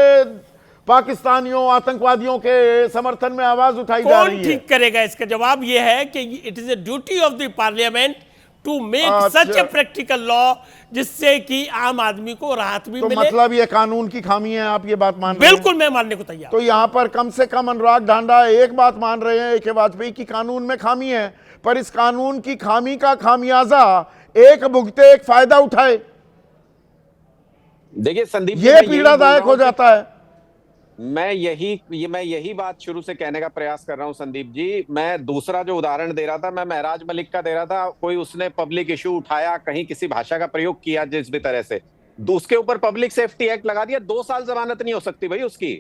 पाकिस्तानियों आतंकवादियों के समर्थन में आवाज उठाई जा कौन रही है। ठीक करेगा? इसका जवाब ये है कि it is a duty of the parliament to make अच्छा। सच ए प्रैक्टिकल लॉ जिससे कि आम आदमी को राहत भी तो मिले। मतलब ये कानून की खामी है, आप ये बात मान रहे हैं? बिल्कुल, मैं मानने को तैयार। तो यहाँ पर कम से कम अनुराग ढांडा एक बात मान रहे हैं AK वाजपेयी की कानून में खामी है, पर इस कानून की खामी का खामियाजा एक भुगते एक फायदा उठाए, देखिए संदीप जी, ये मैं यही बोल पीड़ादायक रहा हूं हो जाता है। मैं यही बात शुरू से कहने का प्रयास कर रहा हूं संदीप जी। मैं दूसरा जो उदाहरण दे रहा था, मैं महराज मलिक का दे रहा था। कोई उसने पब्लिक इशू उठाया, कहीं किसी भाषा का प्रयोग किया जिस भी तरह से, उसके ऊपर पब्लिक सेफ्टी एक्ट लगा दिया, 2 साल जमानत नहीं हो सकती भाई उसकी।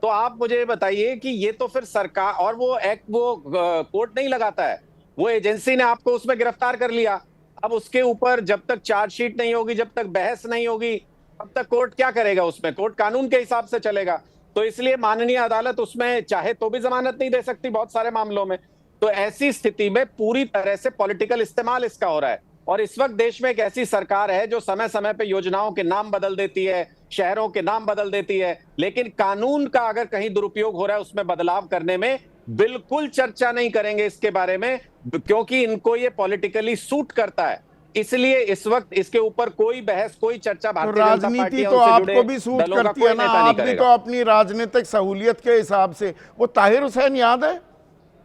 तो आप मुझे बताइए कि ये तो फिर सरकार, और वो एक्ट वो कोर्ट नहीं लगाता है, वो एजेंसी ने आपको उसमें गिरफ्तार कर लिया। अब उसके ऊपर जब तक चार्जशीट नहीं होगी, जब तक बहस नहीं होगी, तब तक कोर्ट क्या करेगा? उसमें कोर्ट कानून के हिसाब से चलेगा। तो इसलिए माननीय अदालत उसमें चाहे तो भी जमानत नहीं दे सकती बहुत सारे मामलों में। तो ऐसी स्थिति में पूरी तरह से पॉलिटिकल इस्तेमाल इसका हो रहा है। और इस वक्त देश में एक ऐसी सरकार है जो समय समय पे योजनाओं के नाम बदल देती है, शहरों के नाम बदल देती है, लेकिन कानून का अगर कहीं दुरुपयोग हो रहा है उसमें बदलाव करने में बिल्कुल चर्चा नहीं करेंगे इसके बारे में, क्योंकि इनको ये पॉलिटिकली सूट करता है। इसलिए इस वक्त इसके ऊपर कोई बहस, कोई चर्चा तो भारतीय जनता पार्टी राजनीति या तो उनसे जुड़े आपको भी सूट दलों का करती कोई है ना, नेता नहीं आप भी करेगा। तो अपनी राजनीतिक सहूलियत के हिसाब से, वो ताहिर हुसैन याद है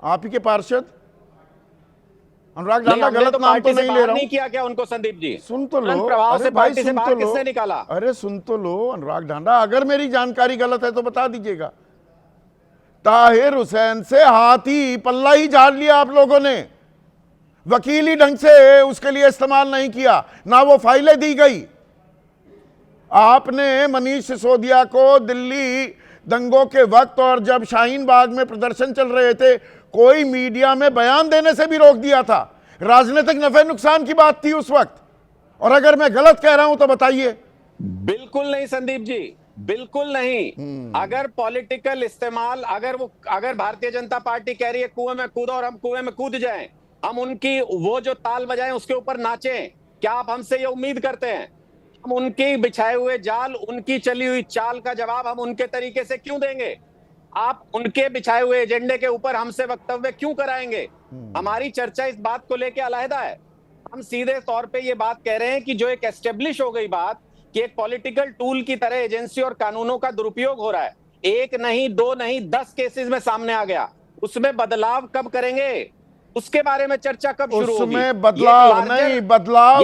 आप ही के पार्षद? अनुराग नहीं, ढांडा हमने गलत तो नाम तो पार्टी से नहीं ले बाहर रहा नहीं हूं। किया क्या उनको संदीप जी? सुन तो लो, तुरंत प्रभाव अरे से भाई पार्टी से सुन बाहर तो लो, किसने निकाला? अरे सुन तो लो अनुराग ढांडा, अगर मेरी जानकारी गलत है तो बता दीजिएगा। ताहिर हुसैन से हाथ ही पल्ला ही झाड़ लिया आप लोगों ने, वकीली ढंग से उसके लिए इस्तेमाल नहीं किया, ना वो फाइलें दी गई। आपने मनीष सिसोदिया को दिल्ली दंगों के वक्त और जब शाहीन बाग में प्रदर्शन चल रहे थे, कोई मीडिया में बयान देने से भी रोक दिया था। राजनीतिक नफे नुकसान की बात थी उस वक्त, और अगर मैं गलत कह रहा हूं तो बताइए। बिल्कुल नहीं संदीप जी, बिल्कुल नहीं। अगर पॉलिटिकल इस्तेमाल, अगर भारतीय जनता पार्टी कह रही है कुएं में कूदो और हम कुएं में कूद जाएं, हम उनकी वो जो ताल बजाएं उसके ऊपर नाचें, क्या आप हमसे ये उम्मीद करते हैं? हम उनके बिछाए हुए जाल, उनकी चली हुई चाल का जवाब हम उनके तरीके से क्यों देंगे? आप उनके बिछाए हुए एजेंडे के ऊपर हमसे वक्तव्य क्यों कराएंगे? हमारी चर्चा इस बात को लेकर अलहदा है। हम सीधे तौर पे ये बात कह रहे हैं कि जो एक एस्टेब्लिश हो गई बात कि एक पॉलिटिकल टूल की तरह एजेंसी और कानूनों का दुरुपयोग हो रहा है, 1 नहीं 2 नहीं 10 केसेस में सामने आ गया, उसमें बदलाव कब करेंगे? उसके बारे में चर्चा कब शुरू होगी? उसमें बदलाव नहीं, बदलाव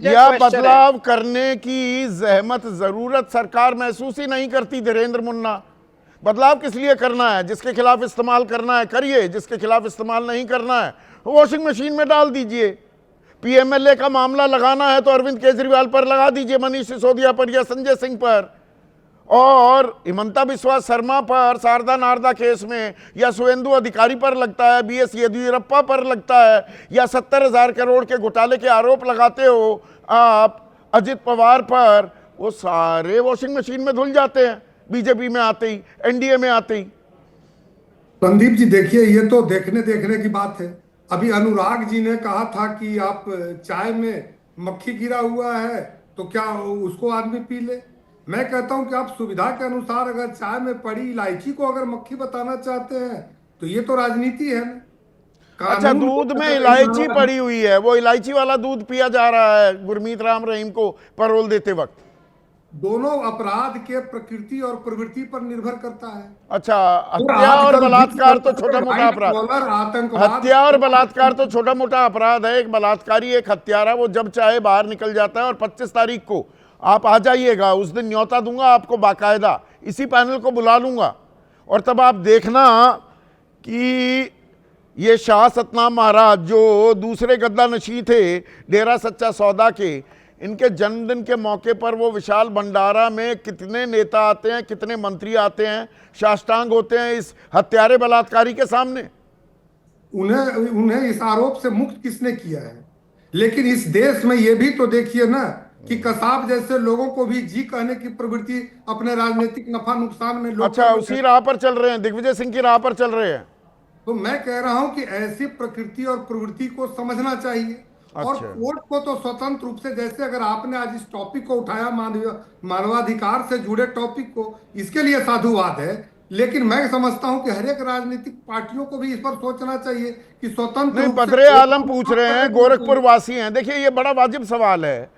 या बदलाव करने की जहमत जरूरत सरकार महसूस ही नहीं करती। धीरेन्द्र मुन्ना, बदलाव किस लिए करना है? जिसके खिलाफ इस्तेमाल करना है करिए, जिसके खिलाफ इस्तेमाल नहीं करना है वॉशिंग मशीन में डाल दीजिए। PMLA का मामला लगाना है तो अरविंद केजरीवाल पर लगा दीजिए, मनीष सिसोदिया पर या संजय सिंह पर, और हिमंता बिस्वा शर्मा पर शारदा नारदा केस में, या शुवेंदु अधिकारी पर लगता है, BS येदियुरप्पा पर लगता है, या 70,000 करोड़ के घोटाले के आरोप लगाते हो आप अजित पवार पर, वो सारे वॉशिंग मशीन में धुल जाते हैं बीजेपी में आते ही, NDA में आते ही। संदीप जी देखिए, ये तो देखने की बात है। अभी अनुराग जी ने कहा था कि आप चाय में मक्खी गिरा हुआ है तो क्या उसको आदमी पी ले, मैं कहता हूं कि आप सुविधा के अनुसार अगर चाय में पड़ी इलायची को अगर मक्खी बताना चाहते हैं तो ये तो राजनीति है ना। अच्छा, कानून दूध को में अगर इलायची इमाम- पड़ी हुई है, वो इलायची वाला दूध पिया जा रहा है गुरमीत राम रहीम को पैरोल देते वक्त। दोनों अपराध के प्रकृति और प्रवृत्ति पर निर्भर करता है। अच्छा, हत्या और आजकल बलात्कार तो जिस छोटा मोटा व्हाइट अपराध, कॉलर आतंकवाद, हत्या और बलात्कार तो छोटा मोटा अपराध है। एक बलात्कारी, एक हत्यारा, वो जब चाहे बाहर निकल जाता है। और 25 तारीख को आप आ जाइएगा, उस दिन न्योता दूंगा आपको बाकायदा, इसी पैनल को बुला लूंगा, और तब आप देखना कि ये शाह सतनाम महाराज जो दूसरे गद्दा नशी थे डेरा सच्चा सौदा के, इनके जन्मदिन के मौके पर वो विशाल भंडारा में कितने नेता आते हैं, कितने मंत्री आते हैं, साष्टांग होते हैं इस हत्यारे बलात्कारी के सामने। उन्हें इस आरोप से मुक्त किसने किया है? लेकिन इस देश में ये भी तो देखिए ना कि कसाब जैसे लोगों को भी जी कहने की प्रवृत्ति अपने राजनीतिक नफा नुकसान में लोग अच्छा, उसी राह पर चल रहे हैं, दिग्विजय सिंह की राह पर चल रहे हैं। तो मैं कह रहा हूं कि ऐसी प्रकृति और प्रवृत्ति को समझना चाहिए। और अच्छा। कोर्ट को तो स्वतंत्र रूप से, जैसे अगर आपने आज इस टॉपिक को उठाया, मानवाधिकार से जुड़े टॉपिक को, इसके लिए साधुवाद है। लेकिन मैं समझता हूं कि हर एक राजनीतिक पार्टियों को भी इस पर सोचना चाहिए कि स्वतंत्र नहीं, रूप से बदरे आलम पूछ रहे हैं, गोरखपुर वासी हैं। देखिए, ये बड़ा वाजिब सवाल है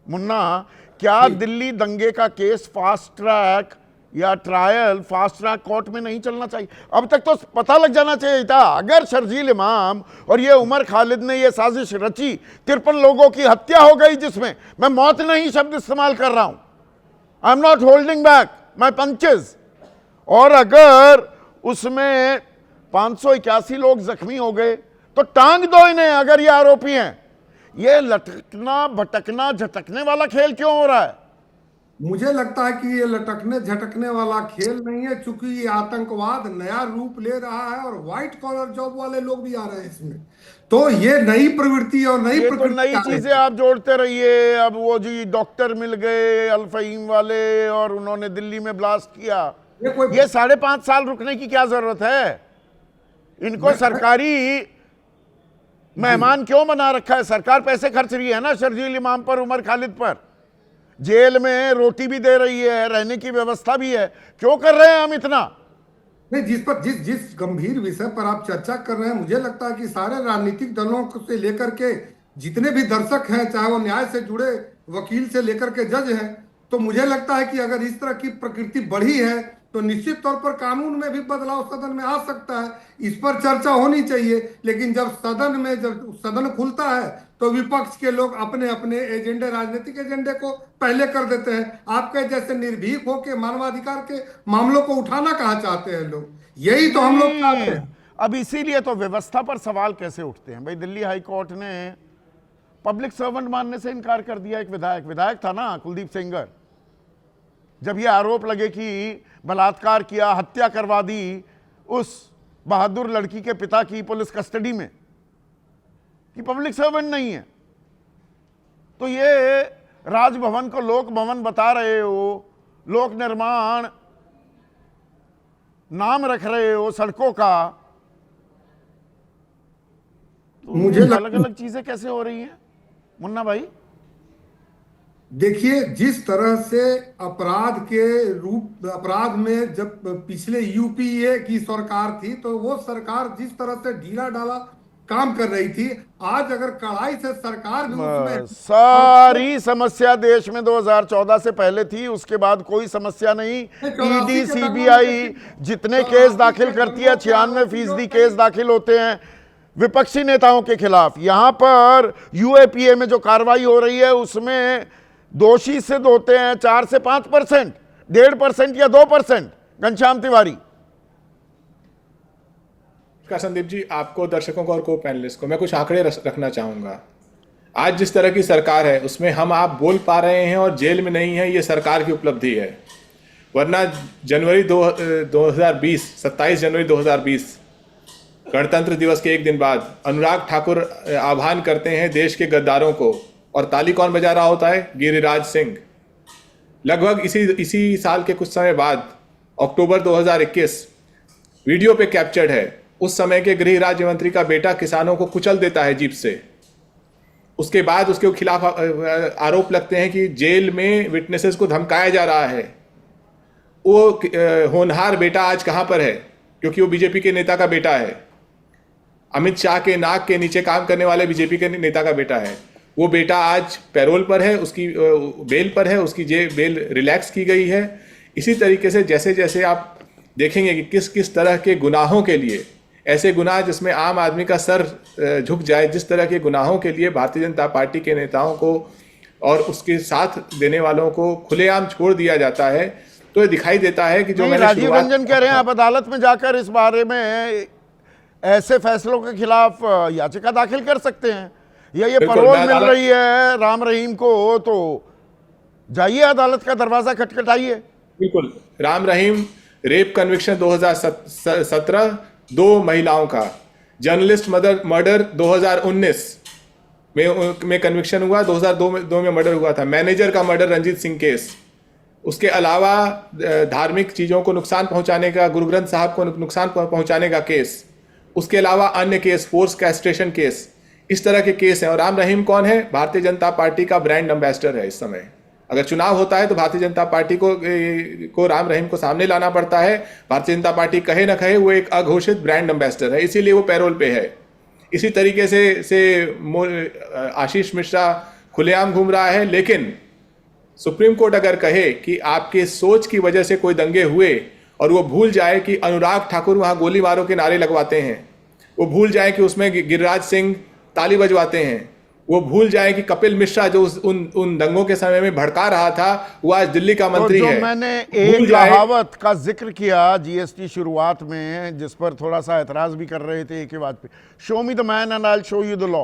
मुन्ना, क्या दिल्ली दंगे का केस फास्ट ट्रैक या ट्रायल फास्ट ट्रैक कोर्ट में नहीं चलना चाहिए? अब तक तो पता लग जाना चाहिए था। अगर शर्जील इमाम और ये उमर खालिद ने ये साजिश रची, 53 लोगों की हत्या हो गई, जिसमें मैं मौत नहीं शब्द इस्तेमाल कर रहा हूं, I am not holding back my punches, और अगर उसमें 581 लोग जख्मी हो गए तो टांग दो इन्हें अगर ये आरोपी हैं। ये लटकना भटकना झटकने वाला खेल क्यों हो रहा है? मुझे लगता है कि ये लटकने झटकने वाला खेल नहीं है, चूंकि ये आतंकवाद नया रूप ले रहा है और व्हाइट कॉलर जॉब वाले लोग भी आ रहे हैं इसमें। तो ये नई प्रवृत्ति और नई ये तो प्रकृति नई आ रही चीजें आप जोड़ते रहिए। अब वो जी डॉक्टर मिल गए अल फहीम वाले और उन्होंने दिल्ली में ब्लास्ट किया। ये 5.5 साल रुकने की क्या जरूरत है? इनको सरकारी मेहमान क्यों बना रखा है? सरकार पैसे खर्च रही है ना शर्जील इमाम पर, उमर खालिद पर। जेल में रोटी भी दे रही है, रहने की व्यवस्था भी है। क्यों कर रहे हैं हम इतना? नहीं, जिस गंभीर विषय पर आप चर्चा कर रहे हैं, मुझे लगता है कि सारे राजनीतिक दलों से लेकर के जितने भी दर्शक हैं, चाहे वो न्याय से जुड़े वकील से लेकर के जज हैं, तो मुझे लगता है कि अगर इस तरह की प्रकृति बढ़ी है तो निश्चित तौर पर कानून में भी बदलाव सदन में आ सकता है। इस पर चर्चा होनी चाहिए। लेकिन जब सदन खुलता है तो विपक्ष के लोग अपने अपने एजेंडे, राजनीतिक एजेंडे को पहले कर देते हैं। आपके जैसे निर्भीक होकर मानवाधिकार के मामलों को उठाना कहाँ चाहते हैं लोग? यही तो हम लोग चाहते हैं। अब इसीलिए तो व्यवस्था पर सवाल कैसे उठते हैं भाई। दिल्ली हाई कोर्ट ने पब्लिक सर्वेंट मानने से इनकार कर दिया। एक विधायक था ना, कुलदीप सेंगर, जब ये आरोप लगे कि बलात्कार किया, हत्या करवा दी उस बहादुर लड़की के पिता की पुलिस कस्टडी में, कि पब्लिक सर्वेंट नहीं है, तो ये राजभवन को लोक भवन बता रहे हो, लोक निर्माण नाम रख रहे हो सड़कों का, तो मुझे अलग अलग चीजें कैसे हो रही हैं मुन्ना भाई? देखिए, जिस तरह से अपराध में जब पिछले यूपीए की सरकार थी, तो वो सरकार जिस तरह से ढीला ढाला काम कर रही थी, आज अगर कड़ाई से सरकार भी उसमें सारी समस्या देश में 2014 से पहले थी, उसके बाद कोई समस्या नहीं। ईडी सीबीआई जितने केस दाखिल करती है, 96% केस दाखिल होते हैं विपक्षी नेताओं के खिलाफ। यहां पर यूएपीए में जो कार्रवाई हो रही है उसमें दोषी सिद्ध होते हैं 4 से 5%, 1.5% या 2%। घनश्याम तिवारी का संदीप जी, आपको, दर्शकों को और को पैनलिस्ट को मैं कुछ आंकड़े रखना चाहूंगा। आज जिस तरह की सरकार है उसमें हम आप बोल पा रहे हैं और जेल में नहीं है, ये सरकार की उपलब्धि है। वरना जनवरी 2020 27 जनवरी 2020 गणतंत्र दिवस के एक दिन बाद अनुराग ठाकुर आह्वान करते हैं देश के गद्दारों को, और ताली कौन बजा रहा होता है? गिरिराज सिंह। लगभग इसी साल के कुछ समय बाद अक्टूबर 2021 वीडियो पे कैप्चर्ड है, उस समय के गृह राज्य मंत्री का बेटा किसानों को कुचल देता है जीप से। उसके बाद उसके खिलाफ आरोप लगते हैं कि जेल में विटनेसेस को धमकाया जा रहा है। वो होनहार बेटा आज कहां पर है? क्योंकि वो बीजेपी के नेता का बेटा है, अमित शाह के नाक के नीचे काम करने वाले बीजेपी के नेता का बेटा है। वो बेटा आज पैरोल पर है, उसकी बेल पर है, उसकी बेल रिलैक्स की गई है। इसी तरीके से जैसे जैसे आप देखेंगे कि किस किस तरह के गुनाहों के लिए, ऐसे गुनाह जिसमें आम आदमी का सर झुक जाए, जिस तरह के गुनाहों के लिए भारतीय जनता पार्टी के नेताओं को और उसके साथ देने वालों को खुलेआम छोड़ दिया जाता है, तो ये दिखाई देता है कि जो राजीव रंजन कह रहे हैं आप अदालत में जाकर इस बारे में ऐसे फैसलों के खिलाफ याचिका दाखिल कर सकते हैं, या ये परोल मिल रही है राम रहीम को, तो जाइए अदालत का दरवाजा खटखटाइए। बिल्कुल, राम रहीम रेप कन्विक्शन 2017 2 महिलाओं का, जर्नलिस्ट मर्डर 2019 में कन्विक्शन हुआ, 2002 में मर्डर हुआ था, मैनेजर का मर्डर रंजीत सिंह केस, उसके अलावा धार्मिक चीज़ों को नुकसान पहुंचाने का, गुरु ग्रंथ साहब को नुकसान पहुंचाने का केस, उसके अलावा अन्य केस, फोर्स कैस्ट्रेशन केस, इस तरह के केस हैं। और राम रहीम कौन है? भारतीय जनता पार्टी का ब्रांड एम्बेसडर है। इस समय अगर चुनाव होता है तो भारतीय जनता पार्टी को राम रहीम को सामने लाना पड़ता है। भारतीय जनता पार्टी कहे न कहे वो एक अघोषित ब्रांड एम्बेसडर है, इसीलिए वो पैरोल पे है। इसी तरीके से आशीष मिश्रा खुलेआम घूम रहा है। लेकिन सुप्रीम कोर्ट अगर कहे कि आपके सोच की वजह से कोई दंगे हुए, और वो भूल जाए कि अनुराग ठाकुर वहां गोली मारो के नारे लगवाते हैं, वो भूल जाए कि उसमें गिरिराज सिंह ताली बजवाते हैं, वो भूल जाए कि कपिल मिश्रा जो उन दंगों के समय में भड़का रहा था वो आज दिल्ली का मंत्री है। मैंने एक कहावत का जिक्र किया जीएसटी शुरुआत में, जिस पर थोड़ा सा एतराज भी कर रहे थे एक बात पे, show me the man and I will show you the law.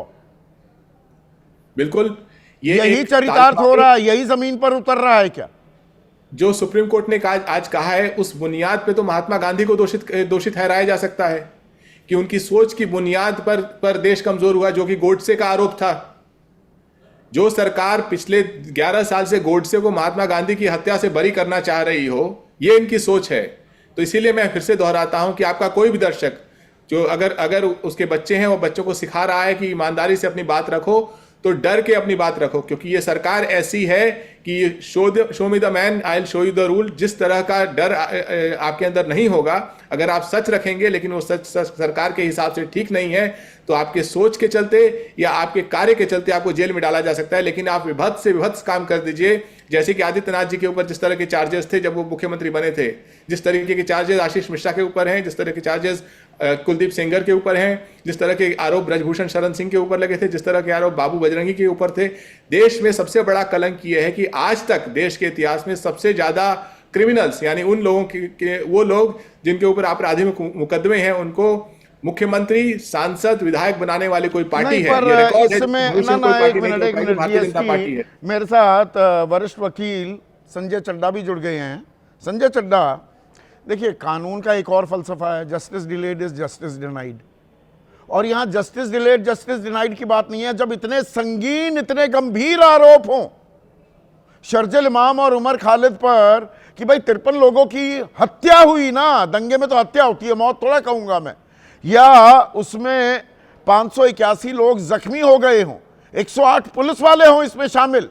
बिल्कुल, यही चरितार्थ हो रहा है, यही जमीन पर उतर रहा है क्या? जो सुप्रीम कोर्ट ने आज कहा है, उस बुनियाद पे तो महात्मा गांधी को दोषी ठहराया जा सकता है कि उनकी सोच की बुनियाद पर देश कमजोर हुआ, जो कि गोडसे का आरोप था। जो सरकार पिछले 11 साल से गोडसे को महात्मा गांधी की हत्या से बरी करना चाह रही हो, ये इनकी सोच है। तो इसीलिए मैं फिर से दोहराता हूं कि आपका कोई भी दर्शक जो अगर उसके बच्चे हैं, वो बच्चों को सिखा रहा है कि ईमानदारी से अपनी बात रखो, तो डर के अपनी बात रखो, क्योंकि ये सरकार ऐसी है कि show me the man I will show you the rule. जिस तरह का डर आपके अंदर नहीं होगा, अगर आप सच रखेंगे लेकिन वो सच सरकार के हिसाब से ठीक नहीं है, तो आपके सोच के चलते या आपके कार्य के चलते आपको जेल में डाला जा सकता है। लेकिन आप विभत्स से विभत्स काम कर दीजिए, जैसे कि आदित्यनाथ जी के ऊपर जिस तरह के चार्जेस थे जब वो मुख्यमंत्री बने थे, जिस तरीके के चार्जेस आशीष मिश्रा के ऊपर हैं, जिस तरह के चार्जेस कुलदीप सेंगर के ऊपर हैं, जिस तरह के आरोप ब्रजभूषण शरण सिंह के ऊपर लगे थे, जिस तरह के आरोप बाबू बजरंगी के ऊपर थे। देश में सबसे बड़ा कलंक यह है कि आज तक देश के इतिहास में सबसे ज्यादा क्रिमिनल्स, यानी उन लोगों के वो लोग जिनके ऊपर आपराधिक मुकदमे हैं, उनको मुख्यमंत्री, सांसद, विधायक बनाने वाली कोई पार्टी है। मेरे साथ वरिष्ठ वकील संजय चड्डा भी जुड़ गए हैं। संजय चड्डा, देखिए कानून का एक और फलसफा है, justice delayed is justice denied, और यहां जस्टिस डिलेड जस्टिस डिनाइड की बात नहीं है। जब इतने संगीन, इतने गंभीर आरोप हों शर्जिल इमाम और उमर खालिद पर कि भाई 53 लोगों की हत्या हुई ना, दंगे में तो हत्या होती है, मौत थोड़ा कहूंगा मैं, या उसमें 581 लोग जख्मी हो गए हों, 108 पुलिस वाले हों इसमें शामिल,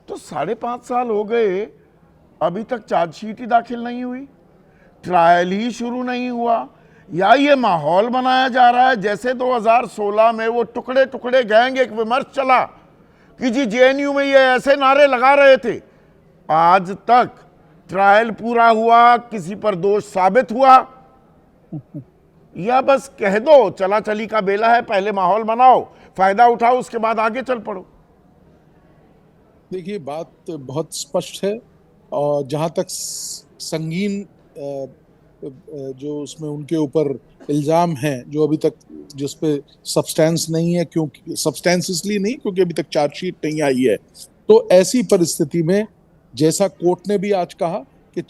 तो 5.5 साल हो गए, अभी तक चार्जशीट ही दाखिल नहीं हुई, ट्रायल ही शुरू नहीं हुआ, या ये माहौल बनाया जा रहा है जैसे 2016 में वो टुकड़े टुकड़े गैंग एक विमर्श चला कि जी जेएनयू में ये ऐसे नारे लगा रहे थे। आज तक ट्रायल पूरा हुआ, किसी पर दोष साबित हुआ, या बस कह दो चला चली का बेला है, पहले माहौल बनाओ, फायदा उठाओ, उसके बाद आगे चल पड़ो। देखिए बात बहुत स्पष्ट है, और जहां तक संगीन जो उसमें उनके ऊपर इल्जाम हैं, जो अभी तक जिस पे सब्सटेंस नहीं है, क्योंकि सब्सटेंस इसलिए नहीं क्योंकि अभी तक चार्जशीट नहीं आई है, तो ऐसी परिस्थिति में जैसा कोर्ट ने भी आज कहा कि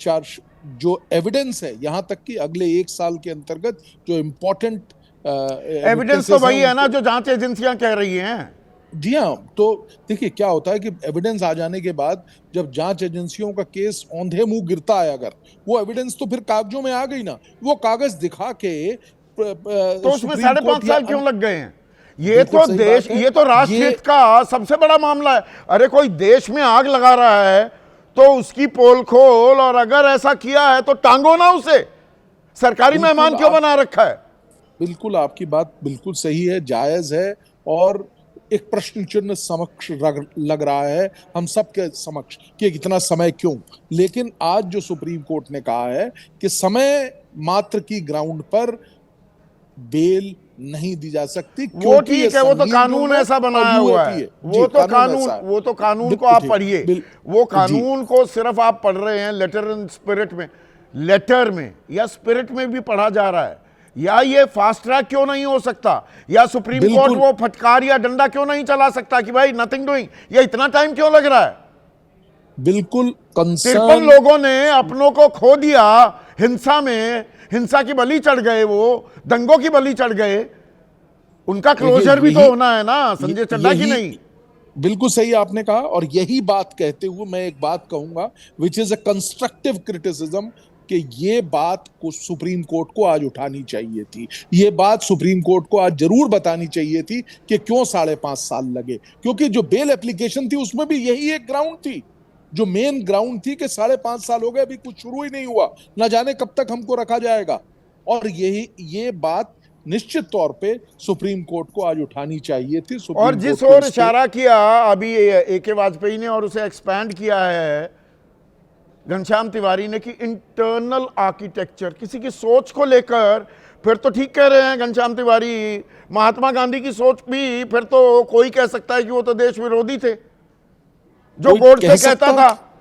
जो एविडेंस है, यहां तक कि अगले 1 साल के अंतर्गत जो इम्पोर्टेंट एविडेंस तो वही है ना जो जांच एजेंसियां कह रही हैं। जी हाँ, तो देखिए क्या होता है कि एविडेंस आ जाने के बाद जब जांच एजेंसियों का केस औंधे मुंह गिरता है, अगर वो एविडेंस तो फिर कागजों में आ गई ना, वो कागज दिखा के तो उसमें 5.5 साल क्यों लग गए हैं? ये बिल्कुल तो सही देश, बात है। ये तो राष्ट्रहित ये- का सबसे बड़ा मामला है। अरे कोई देश में आग लगा रहा है तो उसकी पोल खोल, और अगर ऐसा किया है तो टांगो ना उसे। सरकारी बिल्कुल मेहमान क्यों आप- बना रखा है? बिल्कुल आपकी बात बिल्कुल सही है, जायज है, और एक प्रश्न चिन्ह समक्ष लग रहा है हम सबके समक्ष कि इतना समय क्यों। लेकिन आज जो सुप्रीम कोर्ट ने कहा है कि समय मात्र की ग्राउंड पर बेल नहीं दी जा सकती, वो क्योंकि ये ठीक है, वो तो संगीन कानून जुर्म है ऐसा और बनाया हुआ UAP है। जी, वो तो कानून, ऐसा है। वो तो कानून को बिल्कुल आप ठीक, पढ़िए। वो जी। कानून को सिर्फ आप पढ़ रहे हैं लेटर एंड स्पिरिट में, लेटर में या स्पिरिट में भी पढ़ा जा रहा है। या ये फास्ट ट्रैक क्यों नहीं हो सकता? या सुप्रीम कोर्ट बिल्कुल। वो फटकार या डंडा क्यों नहीं चला सकता कि भाई नथिंग डूइंग? ये इतना टाइम क्यों लग रहा है? बिल्कुल 53 कंसर्न लोगों ने अपनों को खो दिया हिंसा में, हिंसा की बलि चढ़ गए, वो दंगों की बलि चढ़ गए। उनका क्लोजर भी तो होना है ना, संजय चड्ढा की नहीं। बिल्कुल सही आपने कहा, और यही बात कहते हुए मैं एक बात कहूंगा which is a constructive criticism, कि ये बात को सुप्रीम कोर्ट को आज उठानी चाहिए थी। ये बात सुप्रीम कोर्ट को आज जरूर बतानी चाहिए थी कि क्यों 5.5 साल लगे, क्योंकि जो बेल एप्लीकेशन थी उसमें भी यही एक ग्राउंड थी, जो मेन ग्राउंड थी कि 5.5 साल हो गए, अभी कुछ शुरू ही नहीं हुआ, ना जाने कब तक हमको रखा जाएगा। और ये बात निश्चित तौर पे सुप्रीम कोर्ट को आज उठानी चाहिए थी। सुप्रीम और जिस कोर्ट को ओर इस पे- इशारा किया अभी AK वाजपेयी ने और उसे एक्सपैंड किया है घनश्याम तिवारी ने कि इंटरनल आर्किटेक्चर, किसी की सोच को लेकर, फिर तो ठीक कह रहे हैं घनश्याम तिवारी। महात्मा गांधी की सोच भी फिर तो कोई कह सकता है कि वो तो देश विरोधी थे, जो कोई गोड कह से कहता सकता था।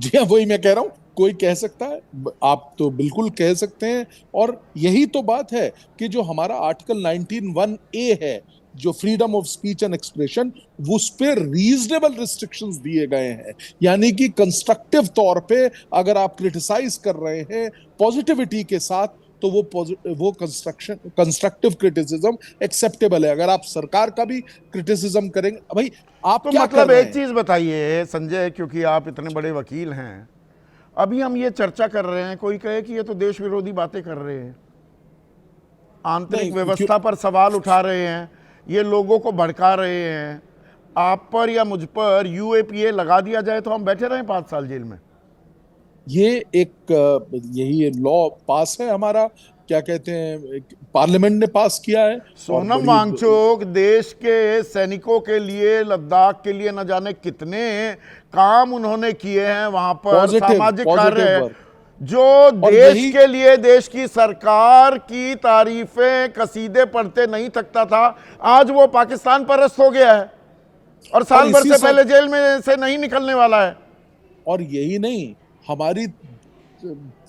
जी हाँ, वही मैं कह रहा हूं, कोई कह सकता है, आप तो बिल्कुल कह सकते हैं। और यही तो बात है कि जो हमारा आर्टिकल 19(1)A है, जो freedom of speech and expression, उस पर रीजनेबल रिस्ट्रिक्शंस दिए गए हैं। यानी कि कंस्ट्रक्टिव तौर पे अगर आप क्रिटिसाइज कर रहे हैं पॉजिटिविटी के साथ, तो वो कंस्ट्रक्टिव क्रिटिसिज्म एक्सेप्टेबल है। अगर आप सरकार का भी क्रिटिसिज्म करेंगे, भाई आप तो क्या मतलब कर रहे एक हैं? चीज बताइए संजय, क्योंकि आप इतने बड़े वकील हैं, अभी हम ये चर्चा कर रहे हैं, कोई कहे कि ये तो देश विरोधी बातें कर रहे हैं, आंतरिक नहीं, व्यवस्था पर सवाल उठा रहे हैं, ये लोगों को भड़का रहे हैं। आप पर या मुझ पर UAPA लगा दिया जाए तो हम बैठे रहें 5 साल जेल में? ये यही लॉ पास है हमारा, क्या कहते हैं, पार्लियामेंट ने पास किया है। और सोनम बड़ी- वांगचुक देश के सैनिकों के लिए, लद्दाख के लिए न जाने कितने काम उन्होंने किए हैं वहां पर, Positive सामाजिक कार्य work। जो देश यही- के लिए, देश की सरकार की तारीफें कसीदे पढ़ते नहीं थकता था, आज वो पाकिस्तान परस्त हो गया है और साल भर इसी से सब- पहले जेल में से नहीं निकलने वाला है। और यही नहीं, हमारी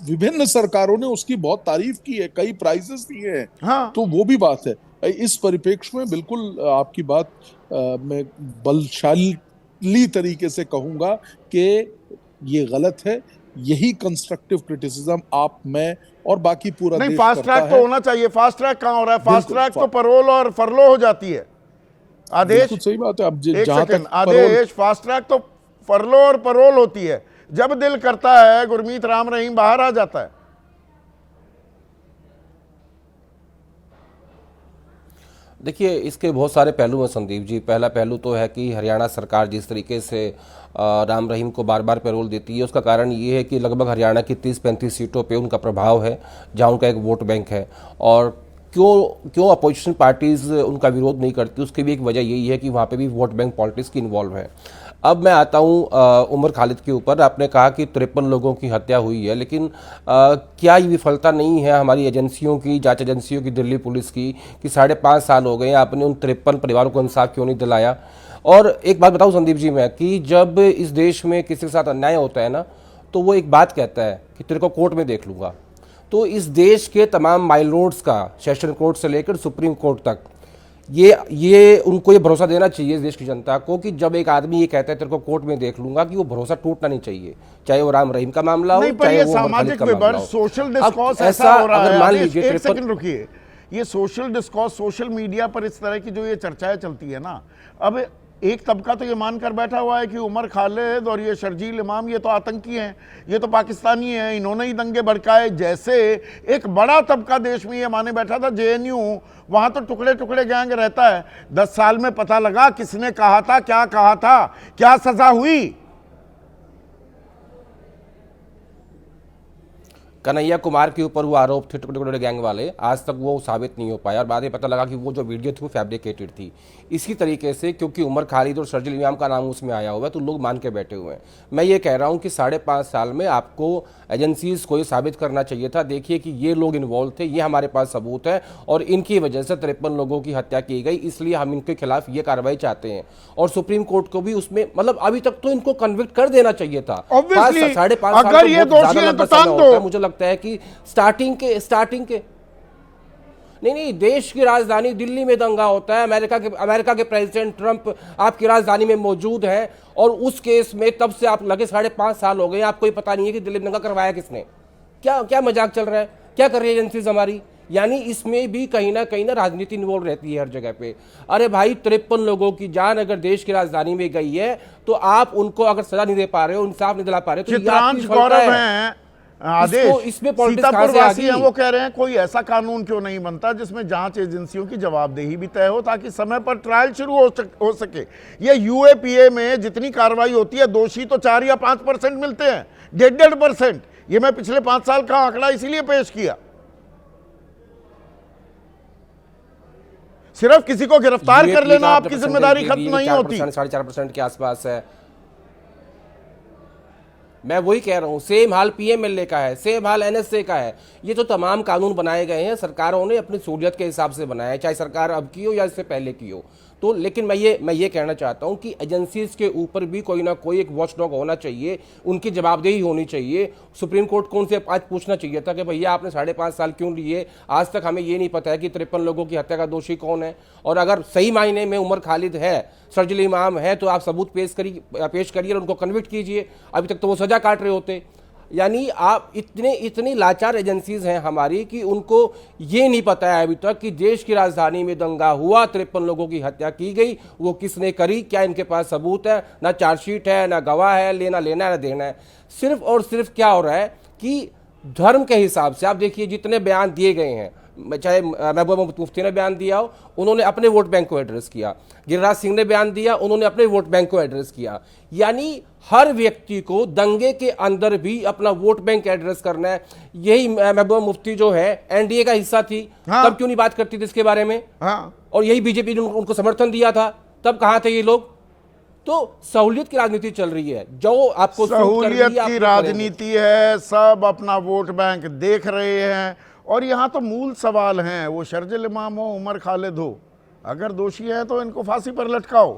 विभिन्न सरकारों ने उसकी बहुत तारीफ की है, कई प्राइजेस दिए हैं। हाँ। तो वो भी बात है। इस परिप्रेक्ष्य में बिल्कुल आपकी बात मैं बलशाली तरीके से कहूंगा कि ये गलत है। यही कंस्ट्रक्टिव क्रिटिसिज्म आप, मैं और बाकी पूरा नहीं, देश फास्ट करता ट्रैक है। तो होना चाहिए। फास्ट ट्रैक कहां हो रहा है? फास्ट बिल्कुल, ट्रैक तो पैरोल और फरलो हो जाती है। आदेश, बिल्कुल सही बात है। अब एक जहां सेकंड, तक आदेश, फास्ट ट्रैक तो फरलो और पैरोल होती है। जब दिल करता है गुरमीत राम रहीम बाहर आ जाता है। देखिए, इसके बहुत सारे पहलू हैं संदीप जी। पहला पहलू तो है कि हरियाणा सरकार जिस तरीके से राम रहीम को बार बार पैरोल देती है, उसका कारण ये है कि लगभग हरियाणा की 30-35 सीटों पे उनका प्रभाव है, जहां उनका एक वोट बैंक है। और क्यों अपोजिशन पार्टीज उनका विरोध नहीं करती, उसकी भी एक वजह यही है कि वहाँ पे भी वोट बैंक पॉलिटिक्स की इन्वॉल्व है। अब मैं आता हूँ उमर खालिद के ऊपर। आपने कहा कि 53 लोगों की हत्या हुई है, लेकिन क्या ये विफलता नहीं है हमारी एजेंसियों की, जांच एजेंसियों की, दिल्ली पुलिस की, कि 5.5 साल हो गए, आपने उन 53 परिवारों को इंसाफ क्यों नहीं दिलाया? और एक बात बताऊँ संदीप जी मैं, कि जब इस देश में किसी के साथ अन्याय होता है ना, तो वो एक बात कहता है कि तेरे को कोर्ट में देख लूँगा। तो इस देश के तमाम माइल रोड्स का, सेशन कोर्ट से लेकर सुप्रीम कोर्ट तक, ये उनको ये भरोसा देना चाहिए इस देश की जनता को, कि जब एक आदमी ये कहता है तेरे को कोर्ट में देख लूंगा, कि वो भरोसा टूटना नहीं चाहिए, चाहे वो राम रहीम का मामला हो, नहीं, पर चाहे ये वो उमर खालिद सामाजिक का मामला विमर्श, हो। सोशल अब डिस्कोर्स ऐसा हो रहा अगर है। मान आदेश, लीजिए एक सेकंड रुकिए। ये सोशल डिस्कोर्स, सोशल मीडिया पर इस तरह की जो ये चर्चाएं चलती है ना, अब एक तबका तो ये मानकर बैठा हुआ है कि उमर खालिद और ये शर्जील इमाम ये तो आतंकी हैं, ये तो पाकिस्तानी हैं, इन्होंने ही दंगे भड़काए। जैसे एक बड़ा तबका देश में ये माने बैठा था जेएनयू, वहाँ तो टुकड़े टुकड़े गैंग रहता है। 10 साल में पता लगा किसने कहा था, क्या सजा हुई। कन्हैया कुमार के ऊपर वो आरोप थे टुकड़े टुकड़े गैंग वाले, आज तक वो साबित नहीं हो पाया और बाद में पता लगा कि वो जो वीडियो थी वो फैब्रिकेटेड थी। इसी तरीके से क्योंकि उमर खालिद और शर्जील इमाम का नाम उसमें आया हुआ है तो लोग मान के बैठे हुए हैं। मैं ये कह रहा हूँ कि 5.5 साल में आपको एजेंसीज को ये साबित करना चाहिए था, देखिए कि ये लोग इन्वॉल्व थे, ये हमारे पास सबूत है और इनकी वजह से 53 लोगों की हत्या की गई, इसलिए हम इनके खिलाफ ये कार्रवाई चाहते हैं। और सुप्रीम कोर्ट को भी उसमें मतलब अभी तक तो इनको कन्विक्ट कर देना चाहिए था। 5.5 साल अगर ये दोषी हैं तो टांग दो। मुझे लगता है कि स्टार्टिंग के नहीं, देश की राजधानी दिल्ली में दंगा होता है, अमेरिका के प्रेसिडेंट ट्रंप आपकी राजधानी में मौजूद है और उस केस में तब से आप लगे 5.5 साल हो गए, आपको ही पता नहीं है कि दिल्ली में दंगा करवाया किसने। क्या मजाक चल रहा है, क्या कर रही है एजेंसीज हमारी। यानी इसमें भी कहीं ना राजनीति इन्वॉल्व रहती है हर जगह पे। अरे भाई 53 लोगों की जान अगर देश की राजधानी में गई है तो आप उनको अगर सजा नहीं दे पा रहे हो, इंसाफ नहीं दिला पा रहे हो, तो चित्रांश गौरव हैं आदेश सीतापुरवासी हैं, वो कह रहे हैं कोई ऐसा कानून क्यों नहीं बनता जिसमें जांच एजेंसियों की जवाबदेही भी तय हो ताकि समय पर ट्रायल शुरू हो सके। ये यूएपीए में जितनी कार्रवाई होती है दोषी तो 4 या 5% मिलते हैं, 1.5%। ये मैं पिछले 5 साल का आंकड़ा इसीलिए पेश किया। सिर्फ किसी को गिरफ्तार कर लेना आपकी जिम्मेदारी खत्म नहीं होती। 4.5% के आसपास है। मैं वही कह रहा हूँ, सेम हाल पीएमएलए का है, सेम हाल एनएसए का है। ये तो तमाम कानून बनाए गए हैं, सरकारों ने अपनी सहूलियत के हिसाब से बनाया है, चाहे सरकार अब की हो या इससे पहले की हो। तो लेकिन मैं ये कहना चाहता हूँ कि एजेंसीज के ऊपर भी कोई ना कोई एक वॉचडॉग होना चाहिए, उनकी जवाबदेही होनी चाहिए। सुप्रीम कोर्ट को उनसे आज पूछना चाहिए था कि भैया आपने 5.5 साल क्यों लिए, आज तक हमें ये नहीं पता है कि 53 लोगों की हत्या का दोषी कौन है। और अगर सही मायने में उमर खालिद है, शर्जील इमाम है, तो आप सबूत पेश करिए और उनको कन्विक्ट कीजिए। अभी तक तो वो सजा काट रहे होते। यानी आप इतनी लाचार एजेंसीज हैं हमारी कि उनको ये नहीं पता है अभी तक कि देश की राजधानी में दंगा हुआ, 53 लोगों की हत्या की गई, वो किसने करी, क्या इनके पास सबूत है, ना चार्जशीट है, ना गवाह है, लेना है ना देना है। सिर्फ और सिर्फ क्या हो रहा है कि धर्म के हिसाब से आप देखिए जितने बयान दिए गए हैं, चाहे महबूबा मुफ्ती ने बयान दिया हो, उन्होंने अपने वोट बैंक को एड्रेस किया, गिरिराज सिंह ने बयान दिया, उन्होंने अपने वोट बैंक को एड्रेस किया। यानी हर व्यक्ति को दंगे के अंदर भी अपना वोट बैंक एड्रेस करना है। यही महबूबा मुफ्ती जो है एनडीए का हिस्सा थी, तब क्यों नहीं बात करती थी इसके बारे में। और यही बीजेपी ने उनको समर्थन दिया था, तब कहां थे ये लोग। तो सहूलियत की राजनीति चल रही है, जो आपको सहूलियत की राजनीति है, सब अपना वोट बैंक देख रहे हैं। और यहाँ तो मूल सवाल हैं, वो शर्जील इमाम हो, उमर खालिद हो, अगर दोषी है तो इनको फांसी पर लटकाओ,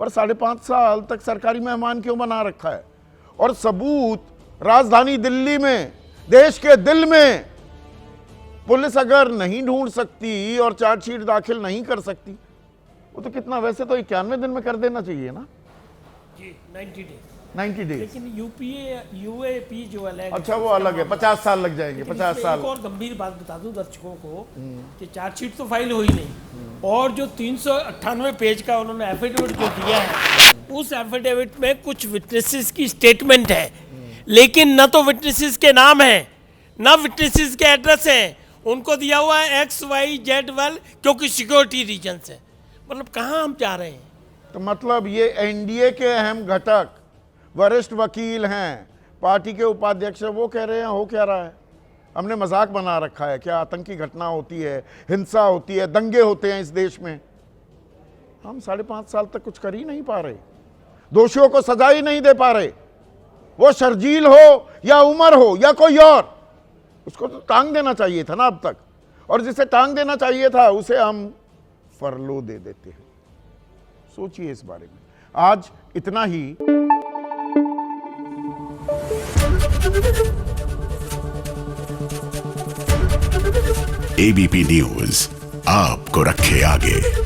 पर 5.5 साल तक सरकारी मेहमान क्यों बना रखा है। और सबूत राजधानी दिल्ली में, देश के दिल में पुलिस अगर नहीं ढूंढ सकती और चार्जशीट दाखिल नहीं कर सकती, वो तो कितना, वैसे तो 91 दिन में कर देना चाहिए ना जी, 90 डेज। लेकिन यूएपी जो अलग, अच्छा वो अलग है, 50 साल लग जाएंगे। 50 साल। एक और गंभीर बात बता दूं दर्शकों को कि चार्जशीट तो फाइल हो ही नहीं, और जो 398 पेज का उन्होंने एफिडेविट जो दिया है, उस एफिडेविट में कुछ विटनेसेस की स्टेटमेंट है, लेकिन न तो विटनेसेस के नाम है, न विटनेसेस के एड्रेस है। उनको दिया हुआ है XYZ वेल, क्योंकि सिक्योरिटी रीजन है। मतलब कहाँ हम जा रहे हैं। तो मतलब ये एनडीए के अहम घटक वरिष्ठ वकील हैं, पार्टी के उपाध्यक्ष हैं, वो कह रहे हैं हो क्या रहा है, हमने मजाक बना रखा है क्या, आतंकी घटना होती है, हिंसा होती है, दंगे होते हैं इस देश में। हम 5.5 साल तक कुछ कर ही नहीं पा रहे, दोषियों को सजा ही नहीं दे पा रहे। वो शर्जील हो या उमर हो या कोई और, उसको तो टांग देना चाहिए था ना अब तक, और जिसे टांग देना चाहिए था उसे हम फरलो दे देते हैं। सोचिए इस बारे में। आज इतना ही। एबीपी न्यूज आपको रखे आगे।